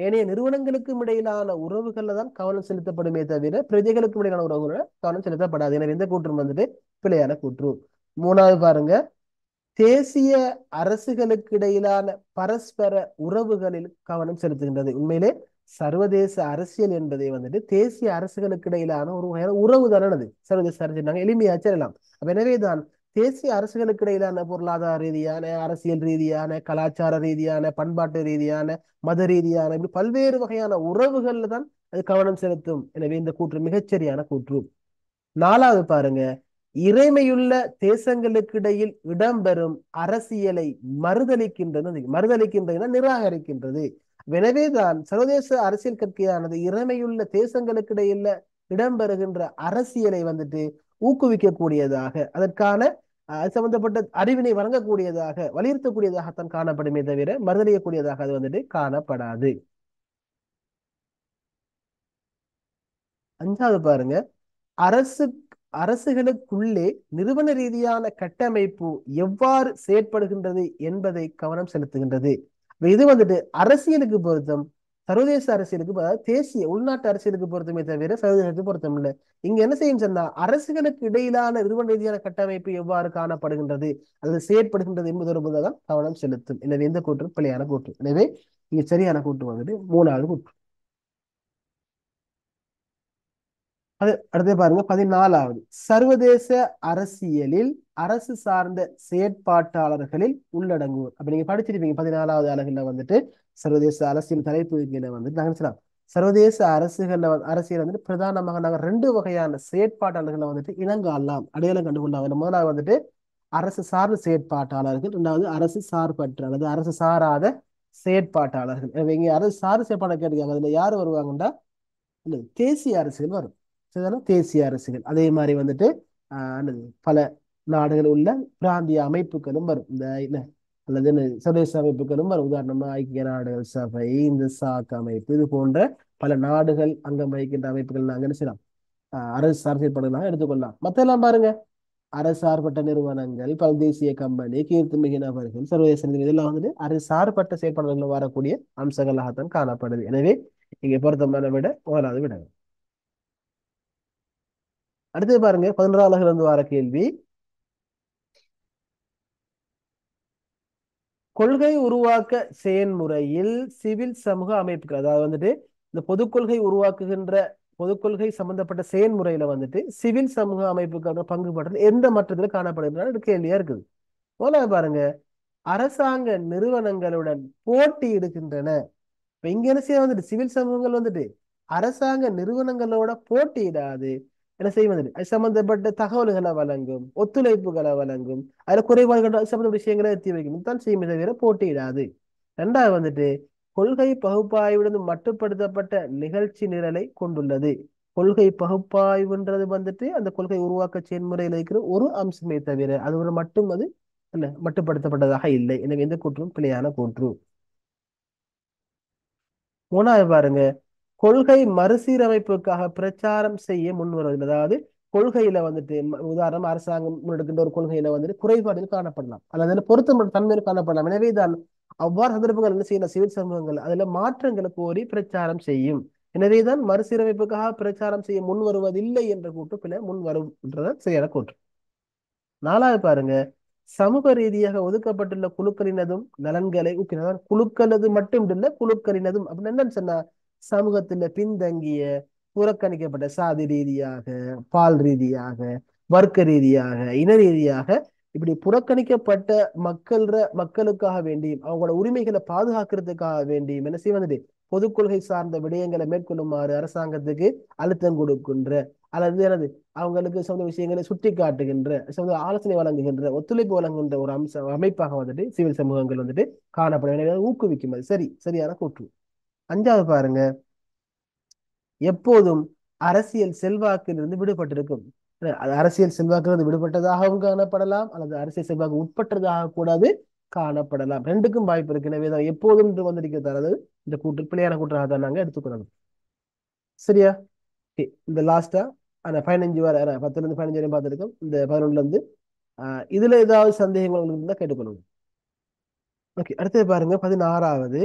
ஏனைய நிறுவனங்களுக்கும் இடையிலான உறவுகள்ல தான் கவனம் செலுத்தப்படுமே தவிர பிரஜைகளுக்கும் இடையிலான உறவுகள கவனம் செலுத்தப்படாது. எனவே இந்த கூற்று வந்துட்டு பிழையான கூற்று. 3வது பாருங்க, தேசிய அரசுகளுக்கு இடையிலான பரஸ்பர உறவுகளில் கவனம் செலுத்துகின்றது. உண்மையிலே சர்வதேச அரசியல் என்பதை வந்துட்டு தேசிய அரசுகளுக்கு இடையிலான ஒரு வகையான உறவு தானே அது சர்வதேச அரசியல் நாங்கள் எளிமையா சொல்லலாம். அப்ப எனவேதான் தேசிய அரசுகளுக்கு இடையிலான பொருளாதார ரீதியான, அரசியல் ரீதியான, கலாச்சார ரீதியான, பண்பாட்டு ரீதியான, மத ரீதியான இப்படி பல்வேறு வகையான உறவுகள்ல தான் அது கவனம் செலுத்தும். எனவே இந்த கூற்று மிகச்சரியான கூற்று. நாலாவது பாருங்க, இறைமையுள்ள தேசங்களுக்கு இடையில் இடம்பெறும் அரசியலை மறுதலிக்கின்றது. மறுதலிக்கின்றதுன்னா நிராகரிக்கின்றது. எனவேதான் சர்வதேச அரசியல் கட்சியானது இறைமையுள்ள தேசங்களுக்கு இடையில இடம்பெறுகின்ற அரசியலை வந்துட்டு ஊக்குவிக்கக்கூடியதாக, அதற்கான அது சம்பந்தப்பட்ட அறிவினை வழங்கக்கூடியதாக, வலியுறுத்தக்கூடியதாகத்தான் காணப்படுமே தவிர மறுதலிக்கக்கூடியதாக அது வந்துட்டு காணப்படாது. அஞ்சாவது பாருங்க, அரசு அரசுகளுக்குள்ளே நிறுவன ரீதியான கட்டமைப்பு எவ்வாறு செயற்படுகின்றது என்பதை கவனம் செலுத்துகின்றது. இது வந்துட்டு அரசியலுக்கு பொருத்தம், சர்வதேச அரசியலுக்கு அதாவது தேசிய உள்நாட்டு அரசியலுக்கு பொருத்தமே தவிர சர்வதேசத்துக்கு பொருத்தம் இல்லை. இங்க என்ன செய்யும் சொன்னா, அரசுகளுக்கு இடையிலான நிறுவன ரீதியான கட்டமைப்பு எவ்வாறு காணப்படுகின்றது அல்லது செயற்படுகின்றது என்பது தான் கவனம் செலுத்தும். எனவே எந்த கூற்று பிழையான கூற்று. எனவே இங்க சரியான கூற்று வந்துட்டு மூணாவது கூற்று. அது அடுத்து பாருங்க 14வது, சர்வதேச அரசியலில் அரசு சார்ந்த செயற்பாட்டாளர்களில் உள்ளடங்குவோர். அப்ப நீங்க படிச்சிருப்பீங்க 14வது அலகுல வந்துட்டு சர்வதேச அரசியல் தலைப்பு கீழ வந்துட்டு நாங்க சொல்லலாம் சர்வதேச அரசியல் வந்துட்டு பிரதானமாக நாங்க ரெண்டு வகையான செயற்பாட்டாளர்களை வந்துட்டு இனங்காணலாம், அடையாளம் கண்டுகொண்டாங்க. முதலாவது வந்துட்டு அரசு சார்ந்த செயற்பாட்டாளர்கள், இரண்டாவது அரசு சார்பற்ற அல்லது அரசு சாராத செயற்பாட்டாளர்கள். இங்க அரசு சார்ந்த செயற்பாட்டாளர் கேட்டிருக்காங்க, அதுல யாரு வருவாங்கன்னா இல்ல தேசிய அரசியல் வரும். சரிதானே? தேசிய அரசியல் அதே மாதிரி வந்துட்டு என்னது பல நாடுகள் உள்ள பிராந்திய அமைப்புகளும் வரும். இந்த இல்ல அல்லது சர்வதேச அமைப்புகளும் வரும். உதாரணமா ஐக்கிய நாடுகள் சபை, இந்த சாக் அமைப்பு, இது போன்ற பல நாடுகள் அங்கம் வகிக்கின்ற அமைப்புகள் நாங்க என்ன செய்யலாம், அரசு சார் செயல்பாடுகளாக எடுத்துக்கொள்ளலாம். மத்தெல்லாம் பாருங்க, அரசு சார்பற்ற நிறுவனங்கள், பல தேசிய கம்பெனி, கீர்த்திமிகு நபர்கள், சர்வதேச நிறுவனம், இதெல்லாம் வந்துட்டு அரசு சார்பற்ற செயல்பாடுகள் வரக்கூடிய அம்சங்களாகத்தான் காணப்படுது. எனவே இங்க பொருத்தமான விட முதலாவது விட. அடுத்தது பாருங்க 11வது இருந்து வர கேள்வி, கொள்கை உருவாக்க செயன்முறையில் சிவில் சமூக அமைப்புகள், அதாவது வந்துட்டு இந்த பொதுக்கொள்கை உருவாக்குகின்ற பொதுக்கொள்கை சம்பந்தப்பட்ட செயன்முறையில வந்துட்டு சிவில் சமூக அமைப்புக்கான பங்குபடுறது எந்த மட்டத்துல காணப்படுகிறது கேள்வியா இருக்குது. முதல்ல பாருங்க, அரசாங்க நிறுவனங்களுடன் போட்டியிடுகின்றன. இப்ப இங்க என்ன செய்ய வந்துட்டு சிவில் சமூகங்கள் வந்துட்டு அரசாங்க நிறுவனங்களோட போட்டியிடாது என்ன செய்யும் வந்துட்டு அது சம்பந்தப்பட்ட தகவல்களை வழங்கும், ஒத்துழைப்புகளை வழங்கும், அதுல குறைபாடுகள் அது சம்பந்த விஷயங்களை எத்தி வைக்கும் தான் செய்யுமே தவிர போட்டியிடாது. ரெண்டாவது வந்துட்டு கொள்கை பகுப்பாய்வுடன் மட்டுப்படுத்தப்பட்ட நிகழ்ச்சி நிரலை கொண்டுள்ளது. கொள்கை பகுப்பாய்வுன்றது வந்துட்டு அந்த கொள்கை உருவாக்க செயல்முறையில் இருக்கிற ஒரு அம்சமே தவிர அது ஒரு மட்டும் அது அல்ல மட்டுப்படுத்தப்பட்டதாக இல்லை. எனவே எந்த கூற்றும் பிழையான கூற்று. மூணாவது பாருங்க, கொள்கை மறுசீரமைப்புக்காக பிரச்சாரம் செய்ய முன் வருவதில்லை. அதாவது கொள்கையில வந்துட்டு உதாரணம் அரசாங்கம் முன்னெடுக்கின்ற ஒரு கொள்கையில வந்துட்டு குறைபாடுகள் காணப்படலாம் அல்லது பொருத்தம் தன்மையில் காணப்படலாம். எனவேதான் அவ்வாறு சந்தர்ப்பங்கள் என்ன செய்யலாம், சிவில் சமூகங்கள் அதுல மாற்றங்களை கோரி பிரச்சாரம் செய்யும். எனவேதான் மறுசீரமைப்புக்காக பிரச்சாரம் செய்ய முன் வருவதில்லை என்ற கூட்டு பின்ன முன் வரும் என்றதான் சரியான கூற்று. நாலாவது பாருங்க, சமூக ரீதியாக ஒதுக்கப்பட்டுள்ள குழுக்களினதும் நலன்களை ஊக்கினார். குழுக்களது மட்டும் இல்ல, குழுக்களினதும் அப்படின்னு என்னன்னு சொன்னா சமூகத்துல பின்தங்கிய புறக்கணிக்கப்பட்ட சாதி ரீதியாக, பால் ரீதியாக, வர்க்க ரீதியாக, இன ரீதியாக இப்படி புறக்கணிக்கப்பட்ட மக்களுக்காக வேண்டியும் அவங்களோட உரிமைகளை பாதுகாக்கிறதுக்காக வேண்டியும் என்ன செய்ய வந்துட்டு பொதுக்கொள்கை சார்ந்த விடயங்களை மேற்கொள்ளுமாறு அரசாங்கத்துக்கு அழுத்தம் கொடுக்கின்ற அல்லது எனது அவங்களுக்கு சொந்த விஷயங்களை சுட்டி காட்டுகின்ற, சொந்த ஆலோசனை வழங்குகின்ற, ஒத்துழைப்பு வழங்குகின்ற ஒரு அமைப்பாக வந்துட்டு சிவில் சமூகங்கள் வந்துட்டு காணப்படும். எனவே ஊக்குவிக்கும். அது சரியான கூற்று. அஞ்சாவது பாருங்க, எப்போதும் அரசியல் செல்வாக்கிலிருந்து விடுபட்டிருக்கும். அது அரசியல் செல்வாக்கிலிருந்து விடுபட்டதாகவும் காணப்படலாம் அல்லது அரசியல் செல்வாக்கு உட்பட்டதாக கூடாது காணப்படலாம். ரெண்டுக்கும் வாய்ப்பு இருக்கு. எனவே தான் எப்போதும் வந்திருக்கிறது இந்த கூற்று பிழையான கூற்றாக தான் நாங்க எடுத்துக்கொள்ளணும். சரியா? இந்த லாஸ்டா அந்த 15 வரை 10ல இருந்து 15 வரையும் பார்த்துருக்கோம். இந்த 11ல இருந்து இதுல ஏதாவது சந்தேகங்கள் உங்களுக்கு இருந்தா கேட்டுக்கொள்ளுங்க. ஓகே, அடுத்தது பாருங்க 16வது,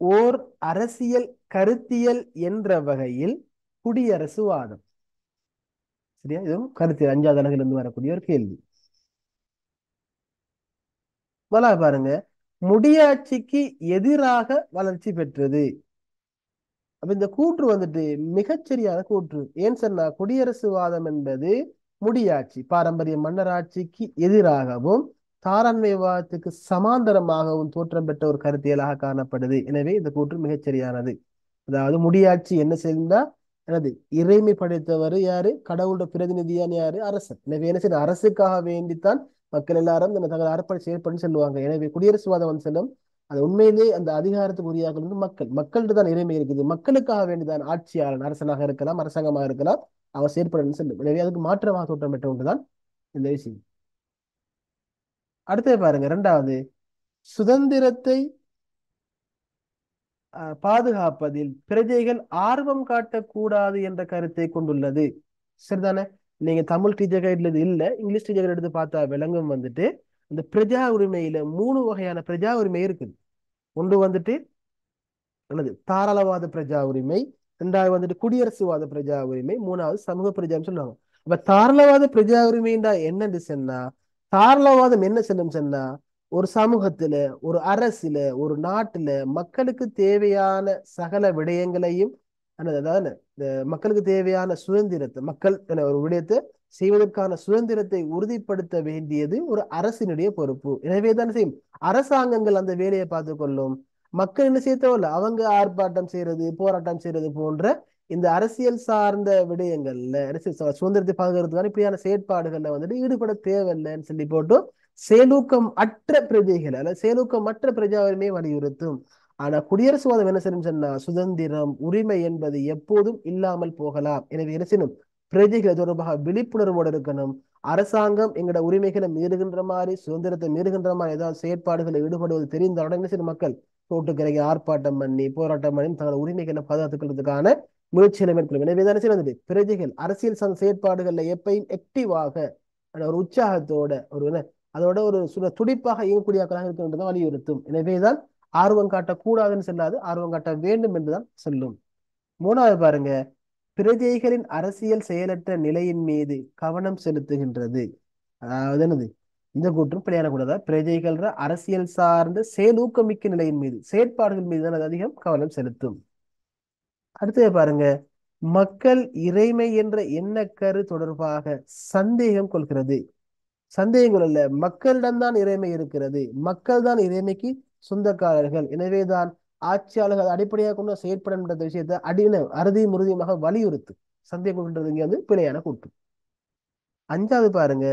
ஓர் அரசியல் கருத்தியல் என்ற வகையில் குடியரசுவாதம். சரியா? இதுவும் கருத்தியல் 5வது அலகில் இருந்து வரக்கூடிய ஒரு கேள்வி. முதலாவது பாருங்க, முடியாட்சிக்கு எதிராக வளர்ச்சி பெற்றது. அப்ப இந்த கூற்று வந்துட்டு மிகச்சரியான கூற்று. ஏன் சொன்னா குடியரசுவாதம் என்பது முடியாட்சி பாரம்பரிய மன்னராட்சிக்கு எதிராகவும் தாராண்மைவாதத்துக்கு சமாந்தரமாகவும் தோற்றம் பெற்ற ஒரு கருத்தியலாக காணப்படுது. எனவே இந்த கூற்று மிகச்சரியானது. அதாவது முடியாட்சி என்ன செய்தா எனது இறைமை படைத்தவர் யாரு, கடவுளோட பிரதிநிதியான யாரு, அரசன். எனவே என்ன செய்யணும், அரசுக்காக வேண்டித்தான் மக்கள் எல்லாரும் இந்த தங்கள் அர்ப்பணி செயற்படும் சொல்லுவாங்க. எனவே குடியரசுவாதம் வந்து செல்லும் அது உண்மையிலே அந்த அதிகாரத்துக்கு உரியாக்கள் வந்து மக்கள்கிட்ட தான் இறைமை இருக்குது. மக்களுக்காக வேண்டிதான் ஆட்சியாளன் அரசனாக இருக்கலாம், அரசாங்கமாக இருக்கலாம், அவர் செயற்படணும்னு சொல்லும். எனவே அதுக்கு மாற்றமாக தோற்றம் பெற்ற ஒன்றுதான் இந்த விஷயம். அடுத்தது பாருங்க, இரண்டாவது, சுதந்திரத்தை பாதுகாப்பதில் பிரஜைகள் ஆர்வம் காட்டக்கூடாது என்ற கருத்தை கொண்டுள்ளது. சரிதானே? நீங்க தமிழ் டீச்சர் கைட்ல இது இல்ல, இங்கிலீஷ் டீச்சர் கைட் எடுத்து பார்த்தா விளங்கும் வந்துட்டு இந்த பிரஜா உரிமையில 3 வகையான பிரஜா உரிமை இருக்குது. ஒன்று வந்துட்டு என்னது தாராளவாத பிரஜா உரிமை, இரண்டாவது வந்துட்டு குடியரசுவாத பிரஜா உரிமை, மூணாவது சமூக பிரஜான்னு சொல்லுவாங்க. அப்ப தாராளவாத பிரஜா உரிமைண்டா என்னன்னு சொன்னா, தாராளவாதம் என்ன சொல்லும் சொன்னா, ஒரு சமூகத்துல, ஒரு அரசுல, ஒரு நாட்டுல மக்களுக்கு தேவையான சகல விடயங்களையும் அதாவது இந்த மக்களுக்கு தேவையான சுதந்திரத்தை மக்கள் ஒரு விடயத்தை செய்வதற்கான சுதந்திரத்தை உறுதிப்படுத்த வேண்டியது ஒரு அரசினுடைய பொறுப்பு. எனவேதான் செய்யும் அரசாங்கங்கள் அந்த வேலையை பார்த்து கொள்ளும். மக்கள் என்ன செய்ய தேவையில்ல, அவங்க ஆர்ப்பாட்டம் செய்யறது, போராட்டம் செய்யறது போன்ற இந்த அரசியல் சார்ந்த விடயங்கள்ல அரசியல் சுதந்திரத்தை பாதுகாக்கிறதுக்கான இப்படியான செயற்பாடுகள்ல வந்துட்டு ஈடுபட தேவையில்லைன்னு சொல்லி போட்டு செயலூக்கம் அற்ற பிரஜைகள் அல்ல செயலூக்கமற்ற பிரஜா உரிமையை வலியுறுத்தும். ஆனா குடியரசுவாதம் என்ன செய்யும் சொன்னா, சுதந்திரம் உரிமை என்பது எப்போதும் இல்லாமல் போகலாம். எனவே என்ன செய்யணும், பிரஜைகள் தொடர்பாக விழிப்புணர்வோடு இருக்கணும். அரசாங்கம் எங்களோட உரிமைகளை மீறுகின்ற மாதிரி, சுதந்திரத்தை மீறுகின்ற மாதிரி ஏதாவது செயற்பாடுகளில் ஈடுபடுவது தெரிந்தாலும் என்ன செய்யணும், மக்கள் ரோட்டுக்கரைக்கு ஆர்ப்பாட்டம் பண்ணி போராட்டம் பண்ணி தங்களோட உரிமைகளை பாதுகாத்துக்கிறதுக்கான முயற்சிகளை மேற்கொள்ளும். எனவே தானே செய்யறது, பிரஜைகள் அரசியல் சார்ந்த செயற்பாடுகள்ல எப்பயும் ஆக்டிவாக ஒரு உற்சாகத்தோட அதோட ஒரு துடிப்பாக இயங்கக்கூடியவர்களாக இருக்கின்றதை வலியுறுத்தும். எனவேதான் ஆர்வம் காட்டக்கூடாதுன்னு சொல்லாது, ஆர்வம் காட்ட வேண்டும் என்றுதான் சொல்லும். மூணாவது பாருங்க, பிரஜைகளின் அரசியல் செயலற்ற நிலையின் மீது கவனம் செலுத்துகின்றது. அதாவது என்னது, இந்த கூற்றும் பிழையான கூடாதா, பிரஜைகள் அரசியல் சார்ந்த செயலூக்கமிக்க நிலையின் மீது செயற்பாடுகள் மீது தான் அது அதிகம் கவனம் செலுத்தும். அடுத்தது பாருங்க, மக்கள் இறைமை என்ற எண்ணக்கரு தொடர்பாக சந்தேகம் கொள்கிறது. சந்தேகங்கள் அல்ல, மக்களிடம்தான் இறைமை இருக்கிறது, மக்கள் தான் இறைமைக்கு சொந்தக்காரர்கள். எனவேதான் ஆட்சியாளர்கள் அடிப்படையாக கொண்டு செயற்படும் என்ற விஷயத்தை அறுதியும் உறுதியுமாக வலியுறுத்து. சந்தேகம் கொள்றது இங்க வந்து பிழையான கூற்று. அஞ்சாவது பாருங்க,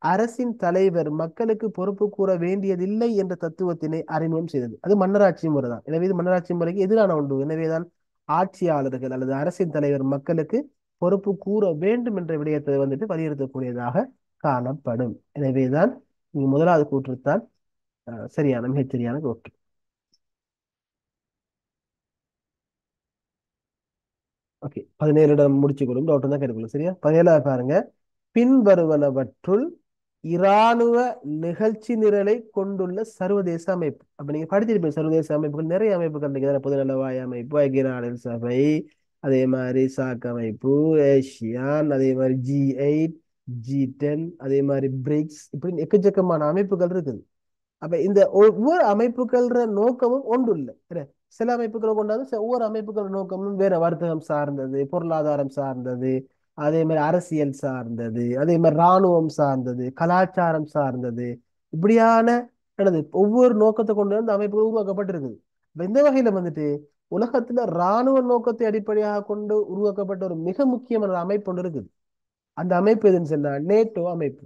அரசின் தலைவர் மக்களுக்கு பொறுப்பு கூற வேண்டியதில்லை என்ற தத்துவத்தினை அறிமுகம் செய்தது. அது மன்னராட்சி முறை தான். எனவே இது மன்னராட்சி முறைக்கு எதிரான ஒன்று. எனவேதான் ஆட்சியாளர்கள் அல்லது அரசின் தலைவர் மக்களுக்கு பொறுப்பு கூற வேண்டும் என்ற விடயத்தை வந்துட்டு வலியுறுத்தக்கூடியதாக காணப்படும். எனவேதான் முதலாவது கூற்றுத்தான் சரியான மிகச்சரியான கூற்று. ஓகே, 17 முடிச்சு கொடுக்கும் டவுட் தான் கேட்டுக்கொள்ளும். சரியா? 17 பாருங்க, பின்வருவனவற்றுள் இராணுவ நிகழ்ச்சி நிரலை கொண்டுள்ள சர்வதேச அமைப்பு. அப்ப நீங்க படிச்சிருப்பீங்க, சர்வதேச அமைப்புகள் நிறைய அமைப்புகள் இருக்கு. பொதுநலவாய அமைப்பு, ஐக்கிய நாடுகள் சபை, அதே மாதிரி சாக் அமைப்பு, ஏசியான், அதே மாதிரி G8, G10, அதே மாதிரி பிரிக்ஸ், இப்படி எக்கச்சக்கமான அமைப்புகள் இருக்குது. அப்ப இந்த ஒவ்வொரு அமைப்புகள நோக்கமும் ஒன்று இல்லை. சில அமைப்புகளை கொண்டாந்து ஒவ்வொரு அமைப்புகள் நோக்கமும் வேற, வர்த்தகம் சார்ந்தது, பொருளாதாரம் சார்ந்தது, அதே மாதிரி அரசியல் சார்ந்தது, அதே மாதிரி இராணுவம் சார்ந்தது, கலாச்சாரம் சார்ந்தது, இப்படியான என்னது ஒவ்வொரு நோக்கத்தை கொண்டு வந்து அமைப்புகள் உருவாக்கப்பட்டிருக்குது. இந்த வகையில வந்துட்டு உலகத்துல இராணுவ நோக்கத்தை அடிப்படையாக கொண்டு உருவாக்கப்பட்ட ஒரு மிக முக்கியமான அமைப்பு ஒன்று இருக்குது. அந்த அமைப்பு எதுன்னு சொன்னா நேட்டோ அமைப்பு.